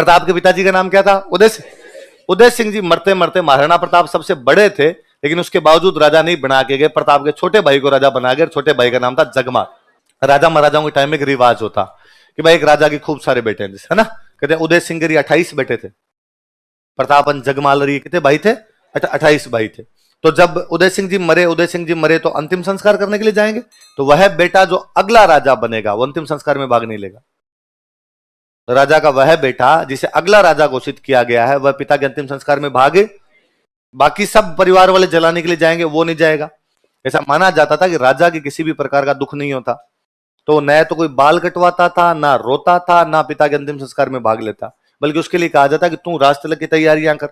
प्रताप के पिताजी का नाम क्या था? उदय सिंह। उदय सिंह जी मरते मरते, महाराणा प्रताप सबसे बड़े थे लेकिन उसके बावजूद राजा नहीं बना के गए, प्रताप के छोटे भाई को राजा बना गए। छोटे भाई का नाम था जगमाल। राजा महाराजाओं के टाइम में एक रिवाज होता कि भाई एक राजा के खूब सारे बेटे हैं, है ना, कहते हैं उदय सिंह के 28 बेटे थे, प्रतापन जगमाल कितने भाई थे? 28 भाई थे। तो जब उदय सिंह जी मरे तो अंतिम संस्कार करने के लिए जाएंगे, तो वह बेटा जो अगला राजा बनेगा वो अंतिम संस्कार में भाग नहीं लेगा। तो राजा का वह बेटा जिसे अगला राजा घोषित किया गया है वह पिता के अंतिम संस्कार में भागे, बाकी सब परिवार वाले जलाने के लिए जाएंगे, वो नहीं जाएगा। ऐसा माना जाता था कि राजा की किसी भी प्रकार का दुख नहीं होता, तो न तो कोई बाल कटवाता था, ना रोता था, ना पिता के अंतिम संस्कार में भाग लेता, बल्कि उसके लिए कहा जाता कि तू राज तिलक की तैयारियां कर,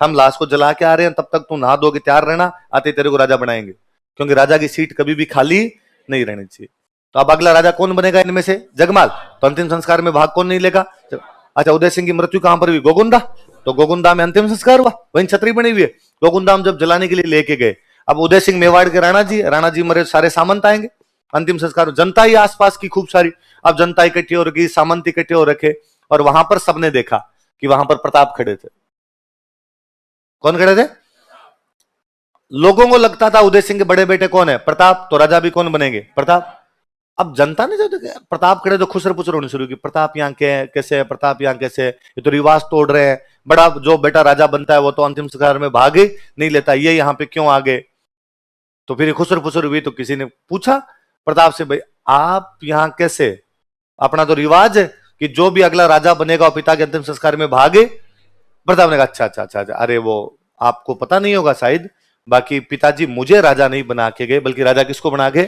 हम लाश को जला के आ रहे हैं, तब तक तू नहा धो के तैयार रहना, आते तेरे को राजा बनाएंगे, क्योंकि राजा की सीट कभी भी खाली नहीं रहनी चाहिए। तो अब अगला राजा कौन बनेगा इनमें से? जगमाल। तो अंतिम संस्कार में भाग कौन नहीं लेगा? अच्छा, उदय सिंह की मृत्यु कहां पर हुई? गोगुंदा। तो गोगुंदा में अंतिम संस्कार हुआ, वहीं छतरी बनी हुई है। गोगुंदा में जब जलाने के लिए लेके गए, अब उदय सिंह मेवाड़ के राणा जी मरे, सारे सामंत आएंगे, अंतिम संस्कार, जनता ही आसपास की खूब सारी, अब जनता इकट्ठी हो रखी, सामंत इकट्ठे हो रखे, और वहां पर सबने देखा कि वहां पर प्रताप खड़े थे। कौन खड़े थे? लोगों को लगता था उदय सिंह के बड़े बेटे कौन है? प्रताप। तो राजा भी कौन बनेंगे? प्रताप। अब जनता ने जब प्रताप खड़े तो खुसर पुसर होनी शुरू की, प्रताप यहाँ कैसे है, प्रताप यहाँ कैसे है, ये तो रिवाज तोड़ रहे हैं, बड़ा जो बेटा राजा बनता है वो तो अंतिम संस्कार में भागे नहीं लेता, ये यहाँ पे क्यों आ गए? तो फिर खुसर पुसर हुई, तो किसी ने पूछा प्रताप से, भाई आप यहाँ कैसे? अपना तो रिवाज है कि जो भी अगला राजा बनेगा वो पिता के अंतिम संस्कार में भागे। प्रताप ने कहा अच्छा अच्छा अच्छा, अरे वो आपको पता नहीं होगा शायद, बाकी पिताजी मुझे राजा नहीं बना के गए, बल्कि राजा किसको बना के?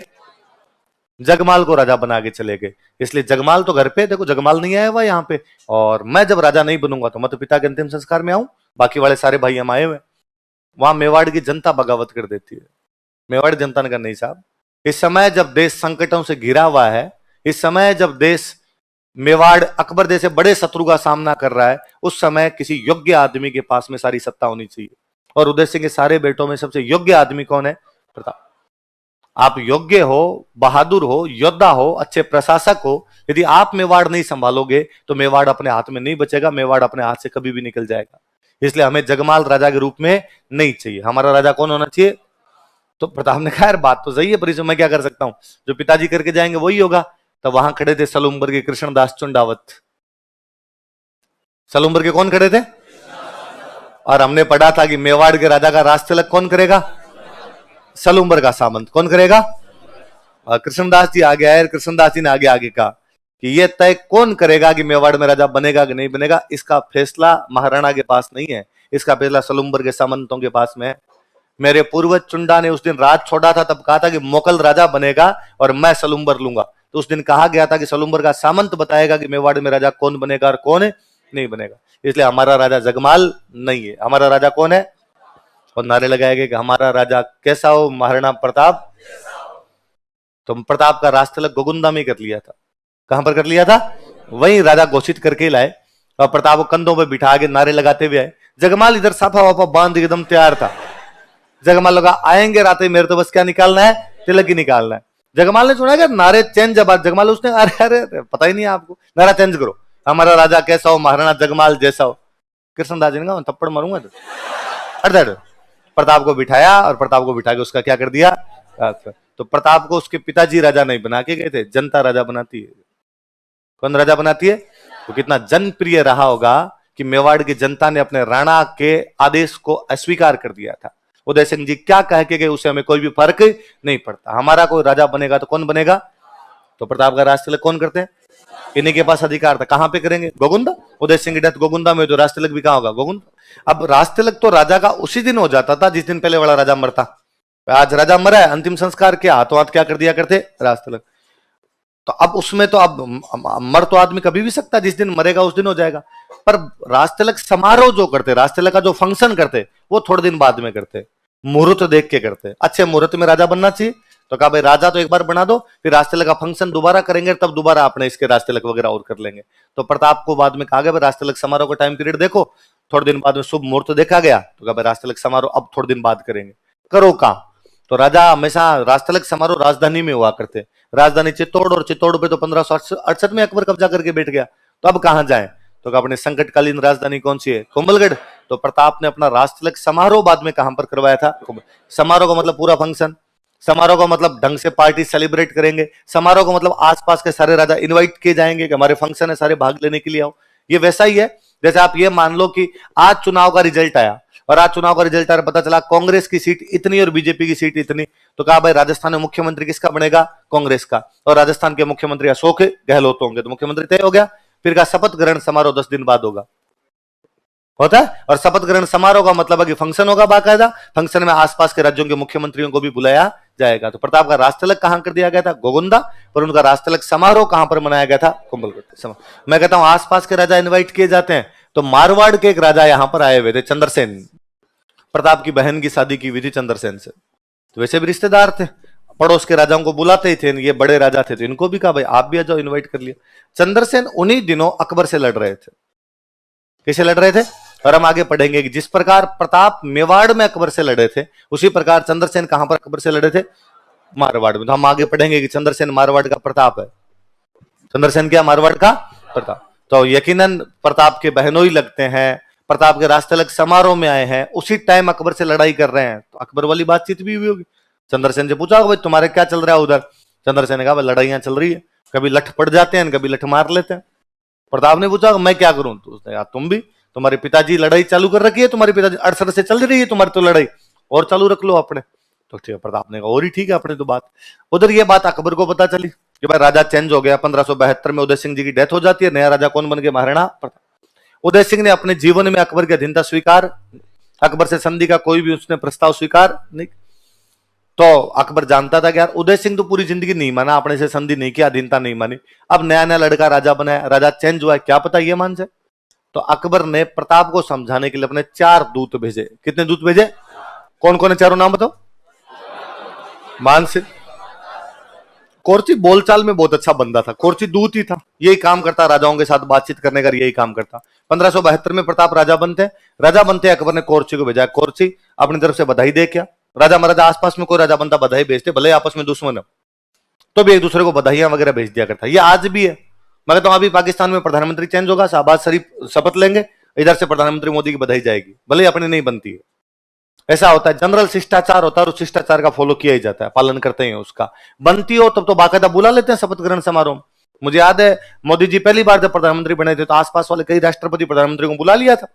जगमाल को राजा बना के चले गए। इसलिए जगमाल तो घर पे, देखो जगमाल नहीं आया हुआ यहाँ पे, और मैं जब राजा नहीं बनूंगा तो मैं तो पिता के अंतिम संस्कार में आऊं, बाकी वाले सारे भाई हम आए हुए। वहां मेवाड़ की जनता बगावत कर देती है। मेवाड़ जनता ने कहा नहीं साहब, इस समय जब देश संकटों से घिरा हुआ है, इस समय जब देश मेवाड़ अकबर जैसे बड़े शत्रु का सामना कर रहा है, उस समय किसी योग्य आदमी के पास में सारी सत्ता होनी चाहिए, और उदय सिंह के सारे बेटों में सबसे योग्य आदमी कौन है? प्रताप। आप योग्य हो, बहादुर हो, योद्धा हो, अच्छे प्रशासक हो, यदि आप मेवाड़ नहीं संभालोगे तो मेवाड़ अपने हाथ में नहीं बचेगा, मेवाड़ अपने हाथ से कभी भी निकल जाएगा। इसलिए हमें जगमाल राजा के रूप में नहीं चाहिए, हमारा राजा कौन होना चाहिए? तो प्रताप ने कहा यार बात तो सही है, पर इसमें मैं क्या कर सकता हूं, जो पिताजी करके जाएंगे वही होगा। तो वहां खड़े थे सलूम्बर के कृष्णदास चुंडावत। सलूम्बर के कौन खड़े थे? और हमने पढ़ा था कि मेवाड़ के राजा का राज तिलक कौन करेगा? सलूम्बर का सामंत कौन करेगा? और कृष्णदास जी आगे आए, कृष्णदास जी ने आगे आगे कहा कि ये तय कौन करेगा कि मेवाड़ में राजा बनेगा कि नहीं बनेगा, इसका फैसला महाराणा के पास नहीं है, इसका फैसला सलूम्बर के सामंतों के पास में है। मेरे पूर्वज चुंडा ने उस दिन राज छोड़ा था, तब कहा था कि मोकल राजा बनेगा और मैं सलूम्बर लूंगा। तो उस दिन कहा गया था कि सलूम्बर का सामंत बताएगा कि मेवाड़ में राजा कौन बनेगा और कौन नहीं बनेगा। इसलिए हमारा राजा जगमाल नहीं है, हमारा राजा कौन है? और नारे लगाए गए कि हमारा राजा कैसा हो? महाराणा प्रताप। तो प्रताप का राज तिलक गोगुंदा में कर लिया था। कहां पर कर लिया था? वही राजा घोषित करके लाए, और प्रताप को कंधों पर बिठा के नारे लगाते हुए आए। जगमाल इधर साफा वाफा बांध के एकदम तैयार था। जगमाल लगा आएंगे राते, मेरे तो बस क्या निकालना है? तिलक ही निकालना है। जगमाल ने सुना क्या नारे चेंज, जब जगमाल उसने अरे अरे पता ही नहीं आपको, नारा चेंज करो, हमारा राजा कैसा हो? महाराणा जगमाल जैसा हो। कृष्णदास जी ने कहा थप्पड़ मारूंगा तो अरे प्रताप को बिठाया, और प्रताप को बिठा के उसका क्या कर दिया? तो प्रताप को उसके पिताजी राजा नहीं बना के गए थे, जनता राजा बनाती है। कौन राजा बनाती है? तो कितना जनप्रिय रहा होगा कि मेवाड़ की जनता ने अपने राणा के आदेश को अस्वीकार कर दिया था। उदय सिंह जी क्या कह के गए उससे हमें कोई भी फर्क नहीं पड़ता, हमारा कोई राजा बनेगा तो कौन बनेगा? तो प्रताप का राज तिलक कौन करते हैं? इन्हीं के पास अधिकार था। कहां पे करेंगे? गोगुंदा। उदय सिंह की डेथ गोगुंदा में, जो राज तिलक भी कहां होगा? गोगुंदा। अब राज तिलक तो राजा का उसी दिन हो जाता था जिस दिन पहले वाला राजा मरता। आज राजा मरा है, अंतिम संस्कार के हाथों हाथ क्या कर दिया करते? राज तिलक। तो अब उसमें तो अब मर तो आदमी कभी भी सकता, जिस दिन मरेगा उस दिन हो जाएगा। पर राज तिलक समारोह जो करते, राज तिलक का जो फंक्शन करते, वो थोड़े दिन बाद में करते, मुहूर्त देख के करते। अच्छे मुहूर्त में राजा बनना चाहिए, तो कहा भाई राजा तो एक बार बना दो, फिर राज तिलक का फंक्शन दोबारा करेंगे, तब दोबारा अपने इसके राज तिलक वगैरह और कर लेंगे। तो प्रताप को बाद में कहा गया राज तिलक समारोह का टाइम पीरियड देखो, थोड़े दिन बाद में शुभ मुहूर्त देखा गया, तो कहा भाई राज तिलक समारोह अब थोड़े दिन बाद करेंगे। करो कहां? तो राजा हमेशा राज तिलक समारोह राजधानी में हुआ करते, राजधानी चित्तौड़, और चित्तौड़ पे तो 1568 में अकबर कब्जा करके बैठ गया, तो अब कहां जाए? तो अपने संकटकालीन राजधानी कौन सी है? कोमलगढ़। तो प्रताप ने अपना राष्ट्रतिलक समारोह बाद में कहां पर करवाया था? समारोह का मतलब पूरा फंक्शन, समारोह का मतलब ढंग से पार्टी सेलिब्रेट करेंगे, समारोह का मतलब आसपास के सारे राजा इनवाइट किए जाएंगे कि हमारे फंक्शन है, सारे भाग लेने के लिए आओ। ये वैसा ही है जैसे आप ये मान लो कि आज चुनाव का रिजल्ट आया और आज चुनाव का रिजल्ट आया, पता चला कांग्रेस की सीट इतनी और बीजेपी की सीट इतनी, तो कहा भाई राजस्थान में मुख्यमंत्री किसका बनेगा? कांग्रेस का। और राजस्थान के मुख्यमंत्री अशोक गहलोत होंगे, तो मुख्यमंत्री तय हो गया। फिर का शपथ ग्रहण समारोह 10 दिन बाद होता है। और शपथ ग्रहण समारोह का मतलब है कि फंक्शन होगा बाकायदा, फंक्शन में आसपास के राज्यों के मुख्यमंत्रियों को भी बुलाया जाएगा। तो प्रताप का राष्ट्रतिलक कहां कर दिया गया था? गोगुंदा। पर उनका राष्ट्रतिलक समारोह कहां पर मनाया गया था? कुंभलगढ़। मैं कहता हूं आसपास के राजा इनवाइट किए जाते हैं, तो मारवाड़ के एक राजा यहां पर आए हुए थे, चंद्रसेन। प्रताप की बहन की शादी की हुई थी चंद्रसेन से, तो वैसे भी रिश्तेदार थे, पड़ोस के राजाओं को बुलाते ही थे, ये बड़े राजा थे, तो इनको भी कहा भाई आप भी आ जाओ, इन्वाइट कर लिया। चंद्रसेन उन्हीं दिनों अकबर से लड़ रहे थे। किसे लड़ रहे थे? और हम आगे पढ़ेंगे कि जिस प्रकार प्रताप मेवाड़ में अकबर से लड़े थे, उसी प्रकार चंद्रसेन कहां पर अकबर से लड़े थे? मारवाड़ में। तो हम आगे पढ़ेंगे कि चंद्रसेन मारवाड़ का प्रताप है। चंद्रसेन क्या? मारवाड़ का प्रताप। तो यकीनन प्रताप के बहनों ही लगते हैं, प्रताप के राष्ट्रतिलक समारोह में आए हैं, उसी टाइम अकबर से लड़ाई कर रहे हैं, तो अकबर वाली बातचीत भी हुई होगी। चंद्रसेन से पूछा भाई तुम्हारे क्या चल रहा है उधर? चंद्रसेन ने कहा भाई लड़ाइयां चल रही है, कभी लठ पड़ जाते हैं, कभी लठ मार लेते हैं। प्रताप ने पूछा मैं क्या करूं? तो उसने कहा तुम भी, तुम्हारे पिताजी लड़ाई चालू कर रखी है, तुम्हारे पिताजी 68 से चल रही है तुम्हारी तो लड़ाई, और चालू रख लो अपने। तो ठीक है, प्रताप ने कहा और ही ठीक है अपने तो बात। उधर ये बात अकबर को पता चली कि भाई राजा चेंज हो गया, 1572 में उदय सिंह जी की डेथ हो जाती है, नया राजा कौन बन गया? महाराणा प्रताप। उदय सिंह ने अपने जीवन में अकबर की अधीनता स्वीकार, अकबर से संधि का कोई भी उसने प्रस्ताव स्वीकार नहीं। तो अकबर जानता था कि यार उदय सिंह तो पूरी जिंदगी नहीं माना, अपने से संधि नहीं किया, अधीनता नहीं मानी, अब नया नया लड़का राजा बना है, राजा चेंज हुआ है, क्या पता ये मान जाए। तो अकबर ने प्रताप को समझाने के लिए अपने 4 दूत भेजे। कितने दूत भेजे? कौन कौन है चारों? नाम बताओ। मानसिंह। कोर्ची बोलचाल में बहुत अच्छा बंदा था, कोर्ची दूत ही था, यही काम करता, राजाओं के साथ बातचीत करने का यही काम करता। 1572 में प्रताप राजा बनते अकबर ने कोर्ची को भेजा। कोर्ची अपनी तरफ से बधाई दे, क्या राजा महाराजा आसपास में कोई राजा बनता बधाई भेजते, भले आपस में दुश्मन है तो भी एक दूसरे को बधाइयां वगैरह भेज दिया करता। ये आज भी है। मैं कहता हूं अभी पाकिस्तान में प्रधानमंत्री चेंज होगा, शहबाज शरीफ शपथ लेंगे, इधर से प्रधानमंत्री मोदी की बधाई जाएगी, भले अपनी नहीं बनती है। ऐसा होता है, जनरल शिष्टाचार होता है और उस शिष्टाचार का फॉलो किया ही जाता है, पालन करते हैं उसका। बनती हो तब तो बाकायदा बुला लेते हैं शपथ ग्रहण समारोह। मुझे याद है मोदी जी पहली बार जब प्रधानमंत्री बने थे तो आसपास वाले कई राष्ट्रपति प्रधानमंत्री को बुला लिया था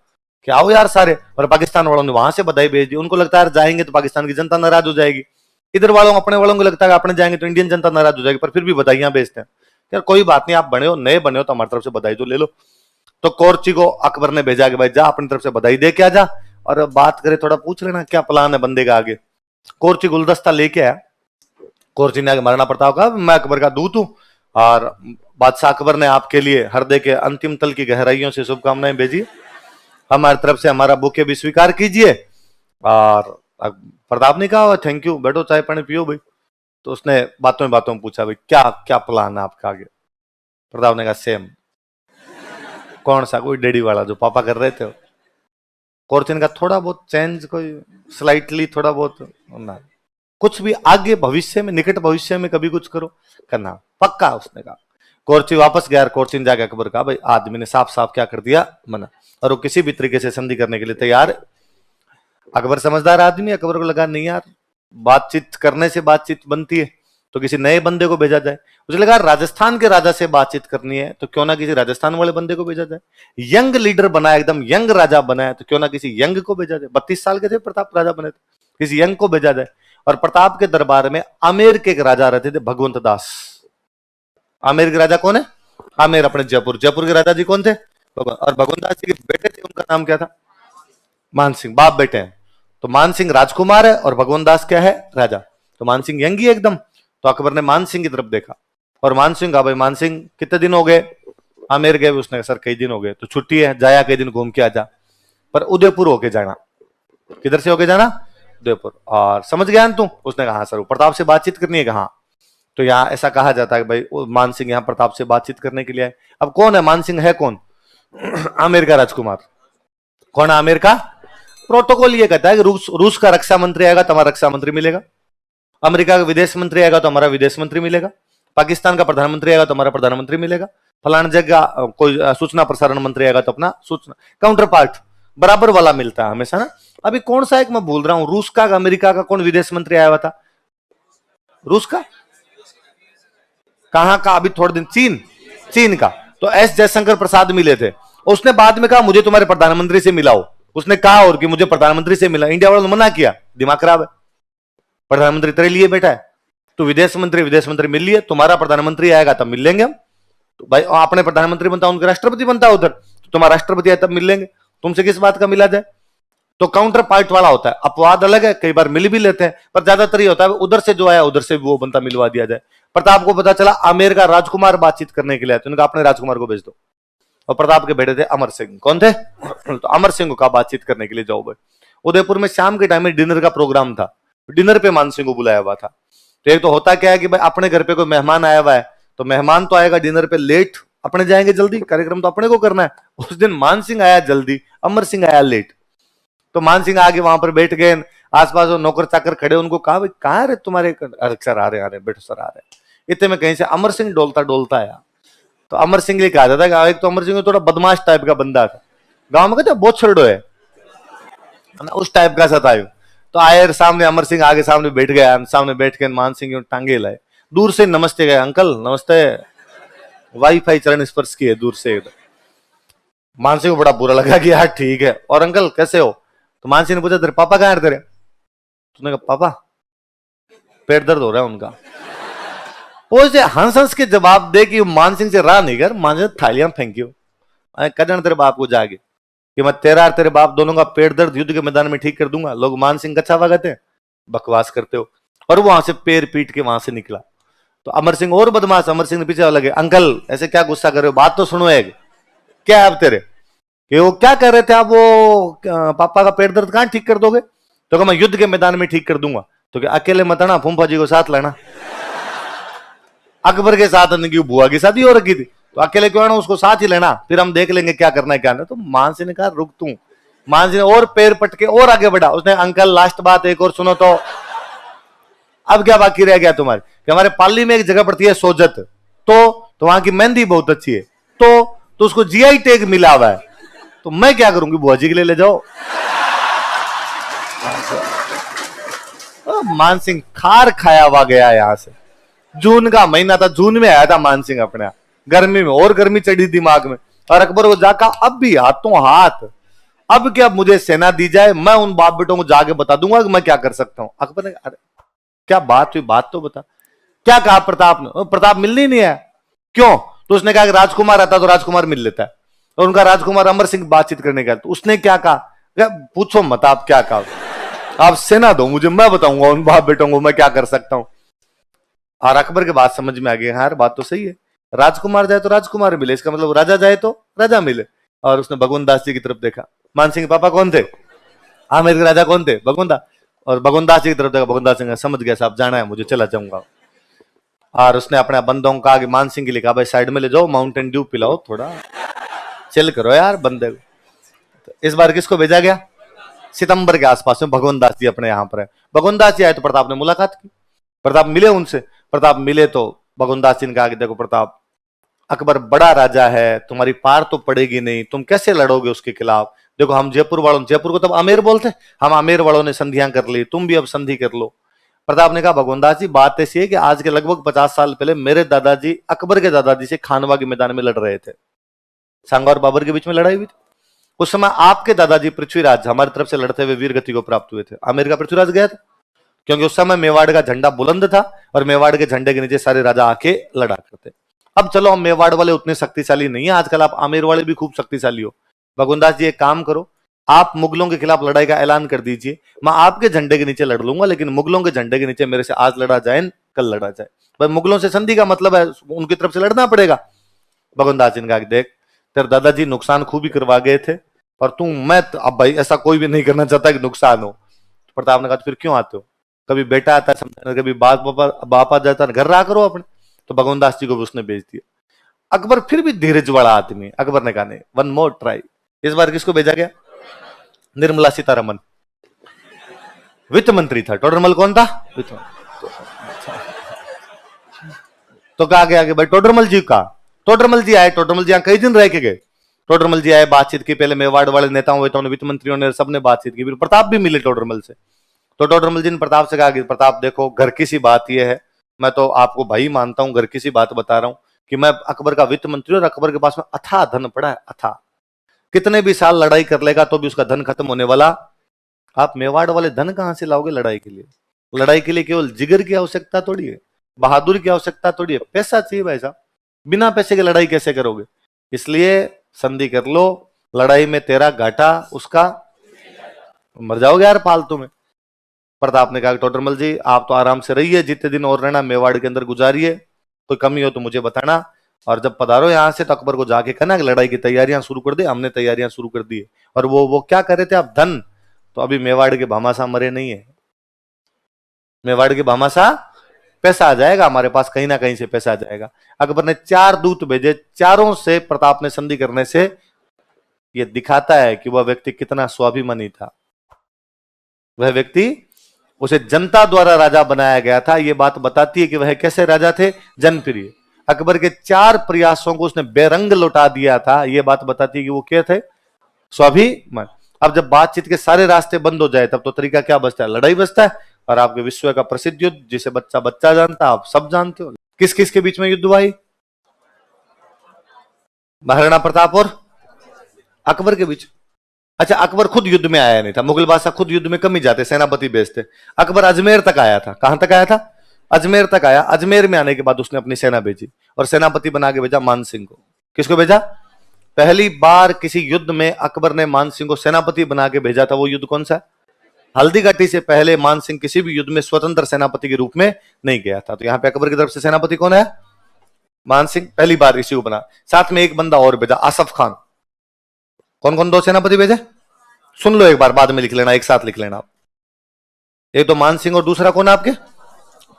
कि आओ यार सारे, और पाकिस्तान वालों ने वहां से बधाई भेज दी। उनको लगता है जाएंगे तो पाकिस्तान की जनता नाराज हो जाएगी, इधर वालों अपने वालों को लगता है अपने जाएंगे तो इंडियन जनता नाराज हो जाएगी, पर फिर भी बधाइयां भेजते हैं। यार कोई बात नहीं, आप बने हो, नए बने हो तो हमारी तरफ से बधाई तो ले लो। तो कोर्ची को अकबर ने भेजा कि भाई जा अपनी तरफ से बधाई दे के आ जा, और बात करे थोड़ा पूछ लेना क्या प्लान है बंदे का आगे। कोर्ची गुलदस्ता लेके आया। कोर्ची ने महाराणा प्रताप कहा मैं अकबर का दूत हूं और बादशाह अकबर ने आपके लिए हृदय के अंतिम तल की गहराइयों से शुभकामनाएं भेजी, हमारी तरफ से हमारा बुके भी स्वीकार कीजिए। और प्रताप ने कहा थैंक यू, बैठो चाय पानी पियो भाई। तो उसने बातों में पूछा भाई क्या क्या प्लान है आपका आगे? प्रताप ने कहा सेम। कौन सा? कोई डेडी वाला जो पापा कर रहे थे। कोर्चिन का थोड़ा बहुत चेंज, कोई स्लाइटली थोड़ा बहुत ना, कुछ भी आगे भविष्य में, निकट भविष्य में कभी कुछ करो करना पक्का, उसने कहा। कोर्ची वापस गया, कोर्चिन जाके अकबर कहा भाई आदमी ने साफ साफ क्या कर दिया, मना, और वो किसी भी तरीके से संधि करने के लिए तैयार। अकबर समझदार आदमी, अकबर को लगा नहीं यार बातचीत करने से बातचीत बनती है, तो किसी नए बंदे को भेजा जाए। मुझे लगा राजस्थान के राजा से बातचीत करनी है तो क्यों ना किसी राजस्थान वाले बंदे को भेजा जाए। यंग लीडर बनाया, एकदम यंग राजा बनाया, तो क्यों ना किसी यंग को भेजा जाए। 32 साल के थे प्रताप राजा बने थे, किसी यंग को भेजा जाए। और प्रताप के दरबार में आमेर के एक राजा रहते थे, भगवंत दास। आमेर के राजा कौन है? आमेर अपने जयपुर के राजा जी कौन थे? और भगवंत दास जी के बेटे थे, उनका नाम क्या था? मानसिंह। बाप बेटे हैं, तो मानसिंह राजकुमार है और भगवंत दास क्या है? राजा। तो मानसिंह यंग ही एकदम। तो अकबर ने मानसिंह की तरफ देखा और मानसिंह कहा भाई मानसिंह कितने दिन हो गए आमेर गए? उसने सर कई दिन हो गए। तो छुट्टी है, जाया कई दिन घूम के आ जा, पर उदयपुर होके जाना। किधर से होके जाना? उदयपुर। और समझ गया तू? उसने कहा सर प्रताप से बातचीत करनी है। कहा? तो यहाँ ऐसा कहा जाता है कि भाई मानसिंह यहाँ प्रताप से बातचीत करने के लिए आए। अब कौन है मानसिंह? है कौन? आमेर का राजकुमार। कौन है आमेर का? प्रोटोकॉल ये कहता है कि रूस का रक्षा मंत्री आएगा तो हमारा रक्षा मंत्री मिलेगा, अमेरिका का विदेश मंत्री आएगा तो हमारा विदेश मंत्री मिलेगा, पाकिस्तान का प्रधानमंत्री आएगा तो हमारा प्रधानमंत्री मिलेगा, फलाना जगह कोई सूचना प्रसारण मंत्री आएगा तो अपना सूचना काउंटर पार्ट बराबर वाला मिलता है हमेशा ना। अभी कौन सा एक मैं भूल रहा हूं, रूस का अमेरिका का कौन विदेश मंत्री आया हुआ था, रूस का कहां का, अभी थोड़े दिन चीन का। तो एस जयशंकर प्रसाद मिले थे, उसने बाद में कहा मुझे तुम्हारे प्रधानमंत्री से मिलाओ, उसने कहा और कि मुझे प्रधानमंत्री से मिला, इंडिया वालों ने मना किया, दिमाग खराब है, प्रधानमंत्री तेरे लिए बैठा है, तो विदेश मंत्री मिल लिए, तुम्हारा प्रधानमंत्री आएगा तब मिल लेंगे हम। तो भाई अपने प्रधानमंत्री बनता उनका राष्ट्रपति बनता उधर, तो तुम्हारा राष्ट्रपति आए तब मिल लेंगे, तुमसे किस बात का मिला जाए। तो काउंटर पार्ट वाला होता है, अपवाद अलग है, कई बार मिल भी लेते हैं, पर ज्यादातर ये होता है उधर से जो आया उधर से वो बनता मिलवा दिया जाए। प्रताप को पता चला आमेर का राजकुमार बातचीत करने के लिए, तो उनका अपने राजकुमार को भेज दो। और प्रताप के बेटे थे अमर सिंह, कौन थे तो अमर सिंह का बातचीत करने के लिए जाओ भाई। उदयपुर में शाम के टाइम में डिनर का प्रोग्राम था, डिनर पे मान सिंह को बुलाया हुआ था। तो एक तो होता क्या है कि भाई अपने घर पे कोई मेहमान आया हुआ है, तो मेहमान तो आएगा डिनर पे लेट, अपने जाएंगे जल्दी, कार्यक्रम तो अपने को करना है। उस दिन मान सिंह आया जल्दी, अमर सिंह आया लेट। तो मान सिंह आगे वहां पर बैठ गए, आसपास नौकर चाकर खड़े, उनको कहा भाई कहाँ रे तुम्हारे, सर आ रहे बैठो सर आ रहे। इतने में कहीं से अमर सिंह डोलता डोलता आया। तो अमर सिंह ने कहा था कि एक तो अमर सिंह थोड़ा बदमाश टाइप का बंदा था, गांव में कहते बहुत छड़ो है उस टाइप का सतायु। तो आए सामने, अमर सिंह आगे सामने बैठ गया, सामने बैठ के मान सिंह टांगे लाए, दूर से नमस्ते गए, अंकल नमस्ते, वाईफाई चरण स्पर्श किए दूर से। मान सिंह को बड़ा बुरा लगा कि यार ठीक है, और अंकल कैसे हो। तो मान सिंह ने पूछा तेरे पापा कहाँ है तेरे, तूने कहा पापा पेट दर्द हो रहा है उनका। वो हंस हंस के जवाब दे कि मान सिंह से राह नहीं कर, मान सिंह थालियां फेंकियो कदन तेरे बाप को जाके कि मैं तेरा और तेरे बाप दोनों का पेट दर्द युद्ध के मैदान में ठीक कर दूंगा। लोग मान सिंह कच्चा कहते हैं, बकवास करते हो। और वो वहां से पैर पीट के वहां से निकला। तो अमर सिंह और बदमाश, अमर सिंह ने पीछे लगे, अंकल ऐसे क्या गुस्सा कर रहे हो, बात तो सुनो एक, क्या है अब तेरे, कि वो क्या कर रहे थे आप, वो पापा का पेट दर्द कहां ठीक कर दोगे। तो मैं युद्ध के मैदान में ठीक कर दूंगा। तो क्या अकेले मत आना, फूफा जी को साथ लेना। अकबर के साथ उनकी बुआ की शादी हो रखी थी, तो अकेले क्यों आना, उसको साथ ही लेना, फिर हम देख लेंगे क्या करना है क्या नहीं। तो मान सिंह ने कहा रुक तू। मान सिंह ने और पैर पटके और आगे बढ़ा, उसने अंकल लास्ट बात एक और सुनो, तो अब क्या बाकी रह गया तुम्हारे, कि हमारे पाली में एक जगह पड़ती है सोजत, तो वहां की मेहंदी बहुत अच्छी है, तो उसको जीआई टैग मिला हुआ है, तो मैं क्या करूंगी, बुआ जी के लिए ले जाओ। मान सिंह खार खाया हुआ गया यहां से। जून का महीना था, जून में आया था मान सिंह अपने, गर्मी में और गर्मी चढ़ी दिमाग में, और अकबर को जाका अब भी हाथों हाथ, अब क्या मुझे सेना दी जाए, मैं उन बाप बेटों को जाके बता दूंगा कि मैं क्या कर सकता हूं। अकबर ने अरे क्या बात हुई, बात तो बता। क्या कहा प्रताप ने, प्रताप मिलने ही नहीं आया, क्यों, तो उसने कहा कि राजकुमार आता तो राजकुमार मिल लेता है, और उनका राजकुमार अमर सिंह बातचीत करने गया, तो उसने क्या कहा, पूछो मत आप क्या कहा, आप सेना दो मुझे, मैं बताऊंगा उन बाप बेटों को मैं क्या कर सकता हूं। और अकबर के बात समझ में आ गई, हाँ बात तो सही है, राजकुमार जाए तो राजकुमार मिले, इसका मतलब राजा जाए तो राजा मिले। और उसने भगवंत दास जी की तरफ देखा, मान सिंह के पापा कौन थे, आमेर के राजा कौन थे, भगवंत दास, और भगवंत दास जी की तरफ देखा, भगवंत दास सिंह समझ गया साहब जाना है मुझे, चला जाऊंगा। और उसने अपने बंदों को कहा कि मान सिंह के लिए कहा भाई साइड में ले जाओ, माउंटेन ड्यू पिलाओ, थोड़ा चिल करो यार बंदे को। तो इस बार किसको भेजा गया, सितंबर के आसपास में भगवंत दास जी अपने यहाँ पर है। भगवंत दास जी आए तो प्रताप ने मुलाकात की, प्रताप मिले उनसे, प्रताप मिले तो भगवंत दास जी ने कहा कि देखो प्रताप, अकबर बड़ा राजा है, तुम्हारी पार तो पड़ेगी नहीं, तुम कैसे लड़ोगे उसके खिलाफ। देखो हम जयपुर वालों, जयपुर को तब आमेर बोलते, हम आमेर वालों ने संधियां कर ली, तुम भी अब संधि कर लो। प्रताप ने कहा भगवंत दास जी बात ऐसी है कि आज के लगभग 50 साल पहले मेरे दादाजी अकबर के दादाजी से खानवा के मैदान में लड़ रहे थे, सांगा और बाबर के बीच में लड़ाई हुई थी। उस समय आपके दादाजी पृथ्वीराज हमारी तरफ से लड़ते हुए वीर गति को प्राप्त हुए थे, आमेर का पृथ्वीराज गया था, क्योंकि उस समय मेवाड़ का झंडा बुलंद था और मेवाड़ के झंडे के नीचे सारे राजा आके लड़ा करते। अब चलो हम मेवाड़ वाले उतने शक्तिशाली नहीं है आजकल, आप आमेर वाले भी खूब शक्तिशाली हो। भगवंत दास जी एक काम करो, आप मुगलों के खिलाफ लड़ाई का ऐलान कर दीजिए, मैं आपके झंडे के नीचे लड़ लूंगा, लेकिन मुगलों के झंडे के नीचे मेरे से आज लड़ा जाए कल लड़ा जाए। भाई मुगलों से संधि का मतलब है उनकी तरफ से लड़ना पड़ेगा। भगवंत दास जी ने कहा देख तेरे दादाजी नुकसान खूब ही करवा गए थे, और तू मैं अब भाई ऐसा कोई भी नहीं करना चाहता कि नुकसान हो। प्रताप ने कहा फिर क्यों आते हो, कभी बेटा आता है समझाने, कभी बाप आ जाता है, घर रहा करो अपने। तो भगवंत दास जी को भी उसने भेज दिया। अकबर फिर भी धीरज वाला आदमी, अकबर ने कहा नहीं वन मोर ट्राई। इस बार किसको भेजा गया, निर्मला सीतारमन, वित्त मंत्री था। टोडरमल कौन था, तो कहा गया कि भाई टोडरमल जी का टोडरमल जी आए, टोडरमल जी यहाँ कई दिन रह के गए। टोडरमल जी आए, बातचीत की, पहले मेवाड़ वाले नेताओं वेताओं ने, वित्त मंत्रियों ने, सबने बातचीत की, फिर प्रताप भी मिले टोडरमल से। तो टोडरमल जी ने प्रताप से कहा कि प्रताप देखो, घर की सी बात यह है, मैं तो आपको भाई मानता हूं, घर की सी बात बता रहा हूं कि मैं अकबर का वित्त मंत्री और अकबर के पास में अथाह धन पड़ा है, अथाह, कितने भी साल लड़ाई कर लेगा तो भी उसका धन खत्म होने वाला। आप मेवाड़ वाले धन कहां से लाओगे लड़ाई के लिए? लड़ाई के लिए केवल जिगर की आवश्यकता थोड़ी है, बहादुर की आवश्यकता थोड़ी है, पैसा चाहिए भाई साहब। बिना पैसे के लड़ाई कैसे करोगे? इसलिए संधि कर लो, लड़ाई में तेरा घाटा, उसका मर जाओगे यार फालतू में। प्रताप ने कहा टोडरमल जी आप तो आराम से रहिए, जितने दिन और रहना मेवाड़ के अंदर गुजारिए, कोई कमी हो तो मुझे बताना, और जब पधारो यहां से तो अकबर को जाके कहना कि लड़ाई की तैयारियां शुरू कर दे। हमने तैयारियां शुरू कर दी है। और वो क्या कर रहे थे आप, धन, तो अभी मेवाड़ के भामाशाह मरे नहीं है, मेवाड़ के भामाशाह पैसा आ जाएगा हमारे पास, कहीं ना कहीं से पैसा आ जाएगा। अकबर ने 4 दूत भेजे, चारों से प्रताप ने संधि करने से यह दिखाता है कि वह व्यक्ति कितना स्वाभिमानी था। वह व्यक्ति, उसे जनता द्वारा राजा बनाया गया था, यह बात बताती है कि वह कैसे राजा थे, जनप्रिय। अकबर के 4 प्रयासों को उसने बेरंग लौटा दिया था, यह बात बताती है कि वो क्या थे, स्वाभिमान। अब जब बातचीत के सारे रास्ते बंद हो जाए तब तो तरीका क्या बचता है, लड़ाई बचता है। और आपके विश्व का प्रसिद्ध युद्ध, जिसे बच्चा बच्चा जानता, आप सब जानते हो, किस किस के बीच में युद्ध हुआ? महाराणा प्रताप और अकबर के बीच। अच्छा, अकबर खुद युद्ध में आया नहीं था, मुगल बादशाह खुद युद्ध में कम ही जाते, सेनापति भेजते। अकबर अजमेर तक आया था। कहां तक आया था? अजमेर तक आया। अजमेर में आने के बाद उसने अपनी सेना भेजी और सेनापति बना के भेजा मान सिंह को। किसको भेजा? पहली बार किसी युद्ध में अकबर ने मान सिंह को सेनापति बना के भेजा था। वो युद्ध कौन सा? हल्दी घाटी से पहले मान सिंह किसी भी युद्ध में स्वतंत्र सेनापति के रूप में नहीं गया था। तो यहां पे अकबर की तरफ से सेनापति कौन है? मान सिंह, पहली बार इसी को बना। साथ में एक बंदा और भेजा, आसफ खान। कौन कौन 2 सेनापति भेजे? सुन लो एक बार, बाद में लिख लेना, एक साथ लिख लेना आप। एक तो मान सिंह और दूसरा कौन है आपके?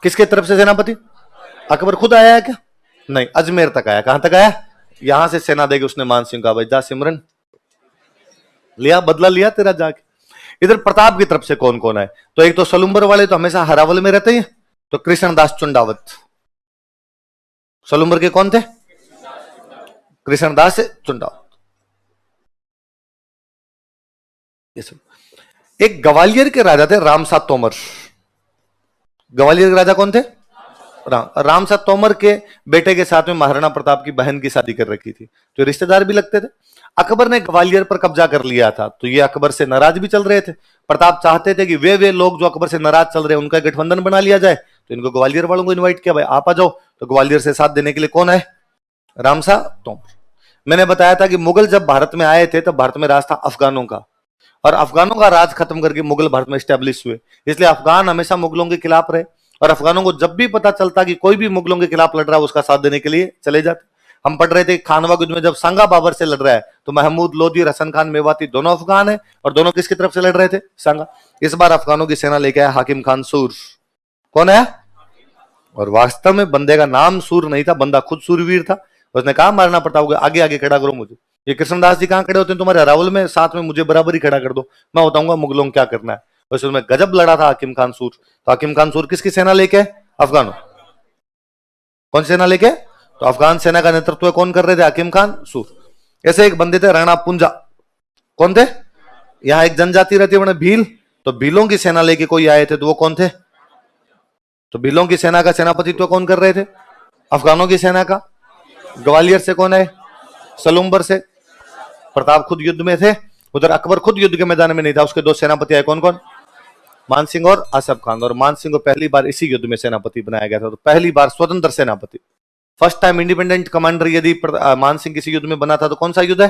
किसके तरफ से सेनापति? अकबर खुद आया है क्या? नहीं, अजमेर तक आया। कहां तक आया? यहां से सेना देगी उसने मान सिंह का, भाई जा सिमरन, लिया बदला लिया तेरा जाके। इधर प्रताप की तरफ से कौन कौन है? तो एक तो सलुम्बर वाले तो हमेशा हरावल में रहते हैं, तो कृष्णदास चुंडावत। सलुम्बर के कौन थे? कृष्णदास चुंडावत। एक ग्वालियर के राजा थे रामसा तोमर। ग्वालियर के राजा कौन थे? रामसा तोमर के बेटे के साथ में महाराणा प्रताप की बहन की शादी कर रखी थी, तो रिश्तेदार भी लगते थे। अकबर ने ग्वालियर पर कब्जा कर लिया था, तो ये अकबर से नाराज भी चल रहे थे। प्रताप चाहते थे कि वे लोग जो अकबर से नाराज चल रहे हैं उनका गठबंधन बना लिया जाए, तो इनको ग्वालियर वालों को इन्वाइट किया, भाई आप आ जाओ। तो ग्वालियर से साथ देने के लिए कौन आए? रामसा तोमर। मैंने बताया था कि मुगल जब भारत में आए थे तब भारत में राज था अफगानों का, और अफगानों का राज खत्म करके मुगल भारत में स्टैब्लिश हुए, इसलिए अफगान हमेशा मुगलों के खिलाफ रहे। और अफगानों को जब भी पता चलता कि कोई भी मुगलों के खिलाफ लड़ रहा है, उसका साथ देने के लिए चले जाते। हम पढ़ रहे थे खानवा युद्ध में जब सांगा बाबर से लड़ रहा है, तो महमूद लोधी और हसन खान मेवाती दोनों अफगान है, और दोनों किसकी तरफ से लड़ रहे थे? सांगा। इस बार अफगानों की सेना लेके आया हाकिम खान सूर। कौन है? और वास्तव में बंदे का नाम सूर नहीं था, बंदा खुद सूरवीर था। उसने कहा महाराणा प्रताप को आगे आगे खड़ा करो मुझे। ये कृष्णदास जी कहां खड़े होते हैं तुम्हारे अरावल में, साथ में मुझे बराबर ही खड़ा कर दो, मैं बताऊंगा मुगलों को क्या करना है। उसमें गजब लड़ा था हाकिम खान सूर। तो हाकिम खान सूर किसकी सेना लेके? अफगानों। कौन सेना लेके? तो अफगान सेना का नेतृत्व कौन कर रहे थे? हाकिम खान सूर। ऐसे एक बंदे थे राणा पुंजा। कौन थे? यहां एक जनजाति रहती है भील, तो भीलों की सेना लेके कोई आए थे, तो वो कौन थे? तो भीलों की सेना का सेनापतित्व कौन कर रहे थे? अफगानों की सेना का। ग्वालियर से कौन है? सलुम्बर से। प्रताप खुद युद्ध में थे, उधर अकबर खुद युद्ध के मैदान में नहीं था, उसके 2 सेनापति आए। कौन कौन? मान सिंह और आसफ खान। और मान सिंह को पहली बार इसी युद्ध में सेनापति बनाया गया था, तो पहली बार स्वतंत्र सेनापति, फर्स्ट टाइम इंडिपेंडेंट कमांडर यदि मान सिंह किसी युद्ध में बना था, तो कौन सा युद्ध है?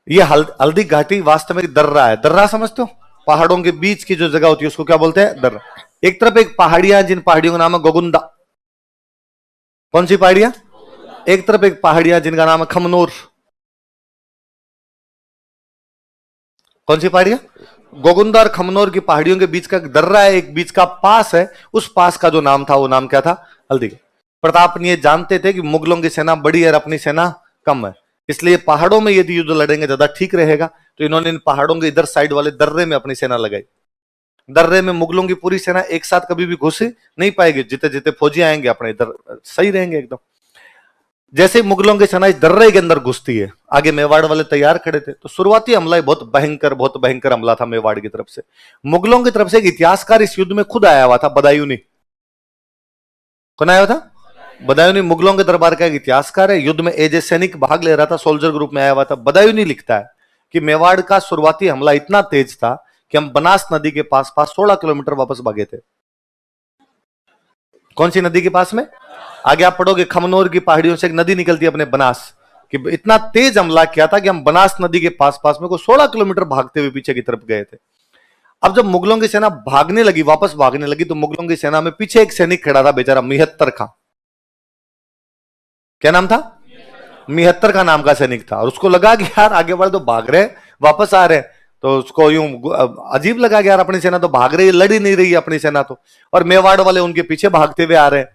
ये हल्दी घाटी वास्तव में दर्रा है। दर्रा समझते हो? पहाड़ों के बीच की जो जगह होती है उसको क्या बोलते हैं? दर्रा। एक तरफ एक पहाड़ियां, जिन पहाड़ियों का नाम है गोगुंदा। कौन सी पहाड़ियां? एक तरफ एक पहाड़ियां जिनका नाम है खमनोर। कौन सी पहाड़ियां? गोगुंदा और खमनोर की पहाड़ियों के बीच का दर्रा है, एक बीच का पास है, उस पास का जो नाम था वो नाम क्या था? हल्दी। प्रताप ये जानते थे कि मुगलों की सेना बड़ी है और अपनी सेना कम है, इसलिए पहाड़ों में यदि युद्ध लड़ेंगे ज्यादा ठीक रहेगा। तो इन्होंने इन पहाड़ों के इधर साइड वाले दर्रे में अपनी सेना लगाई। दर्रे में मुगलों की पूरी सेना एक साथ कभी भी घुस नहीं पाएगी, जितने जितने फौजी आएंगे अपने इधर सही रहेंगे एकदम। जैसे ही मुगलों की सेना इस दर्रे के अंदर घुसती है, आगे मेवाड़ वाले तैयार खड़े थे, तो शुरुआती हमला बहुत भयंकर हमला था मेवाड़ की तरफ से। मुगलों की तरफ से एक इतिहासकार इस युद्ध में खुद आया हुआ था, बदायूनी। कौन आया हुआ था? बदायूनी मुगलों के दरबार का एक इतिहासकार है, युद्ध में एज ए सैनिक भाग ले रहा था, सोल्जर ग्रुप में आया हुआ था। बदायूनी लिखता है कि मेवाड़ का शुरुआती हमला इतना तेज था कि हम बनास नदी के पास 16 किलोमीटर वापस भागे थे। कौन सी नदी के पास में? आगे आप पढ़ोगे, खमनोर की पहाड़ियों से एक नदी निकलती है अपने बनास, कि इतना तेज हमला किया था कि हम बनास नदी के पास में को 16 किलोमीटर भागते हुए पीछे की तरफ गए थे। अब जब मुगलों की सेना भागने लगी, वापस भागने लगी, तो मुगलों की सेना में पीछे एक सैनिक खड़ा था बेचारा, मिहत्तर खां। क्या नाम था? मिहत्तर का नाम का सैनिक था। और उसको लगा कि यार आगे वाले तो भाग रहे, वापस आ रहे, तो उसको यूं अजीब लगा कि यार अपनी सेना तो भाग रही है, लड़ी नहीं रही है अपनी सेना तो, और मेवाड़ वाले उनके पीछे भागते हुए आ रहे हैं।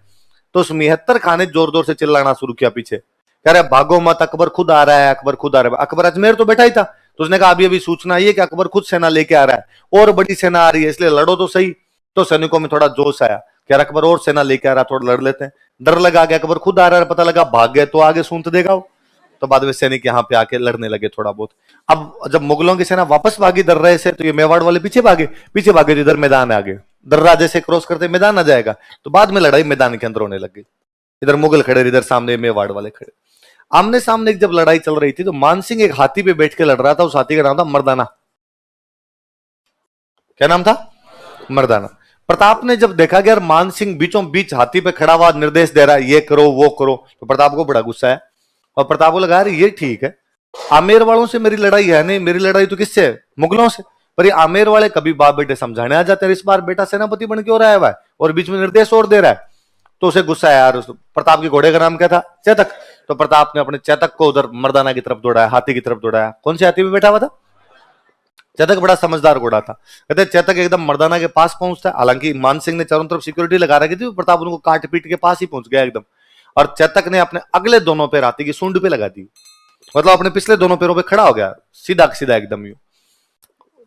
तो उस मिहत्तर खान ने जोर जोर से चिल्लाना शुरू किया पीछे, कह रहे भागो मत, अकबर खुद आ रहा है, अकबर खुद आ रहा है। अकबर अजमेर तो बैठा ही था, तो उसने कहा अभी अभी सूचना ये कि अकबर खुद सेना लेके आ रहा है और बड़ी सेना आ रही है, इसलिए लड़ो तो सही। तो सैनिकों में थोड़ा जोश आया कि यार अकबर और सेना लेके आ रहा है, थोड़ा लड़ लेते हैं। डर लगा कि अकबर खुद आ रहा है, पता लगा भाग गए तो आगे सूंत देगा वो। तो बाद में सैनिक यहाँ पे आके लड़ने लगे थोड़ा बहुत। अब जब मुगलों की सेना वापस भागी दर्रे से, तो ये मेवाड़ वाले पीछे भागे तो इधर मैदान आ गए। दर्रा जैसे क्रॉस करते मैदान आ जाएगा, तो बाद में लड़ाई मैदान के अंदर होने लग गई। इधर मुगल खड़े, इधर सामने मेवाड़ वाले खड़े, आमने सामने जब लड़ाई चल रही थी, तो मानसिंह एक हाथी पे बैठ के लड़ रहा था। उस हाथी का नाम था मर्दाना। क्या नाम था? मर्दाना। प्रताप ने जब देखा कि यार मानसिंह बीचों बीच हाथी पे खड़ा हुआ निर्देश दे रहा है, ये करो वो करो, तो प्रताप को बड़ा गुस्सा है। और प्रताप को लगा यार ये ठीक है, आमेर वालों से मेरी लड़ाई है नहीं, मेरी लड़ाई तो किससे है? मुगलों से। पर ये आमेर वाले कभी बाप बेटे समझाने आ जाते हैं, इस बार बेटा सेनापति बन के और आया हुआ है और बीच में निर्देश और दे रहा है। तो उसे गुस्सा है यार। प्रताप के घोड़े का नाम क्या था? चेतक। तो प्रताप ने अपने चेतक को उधर मर्दाना की तरफ दौड़ाया, हाथी की तरफ दौड़ाया। कौन से हाथी पे बैठा हुआ था? चेतक बड़ा समझदार घोड़ा था। कहते चेतक एकदम मर्दाना के पास पहुंचता है, हालांकि मानसिंह ने चारों तरफ सिक्योरिटी लगा रखी थी, प्रताप उनको काट पीट के पास ही पहुंच गया एकदम। और चेतक ने अपने अगले दोनों पैर हाथी की सूंड पे लगा दी, मतलब अपने पिछले दोनों पैरों पे खड़ा हो गया, सीधा सीधा एकदम यूं।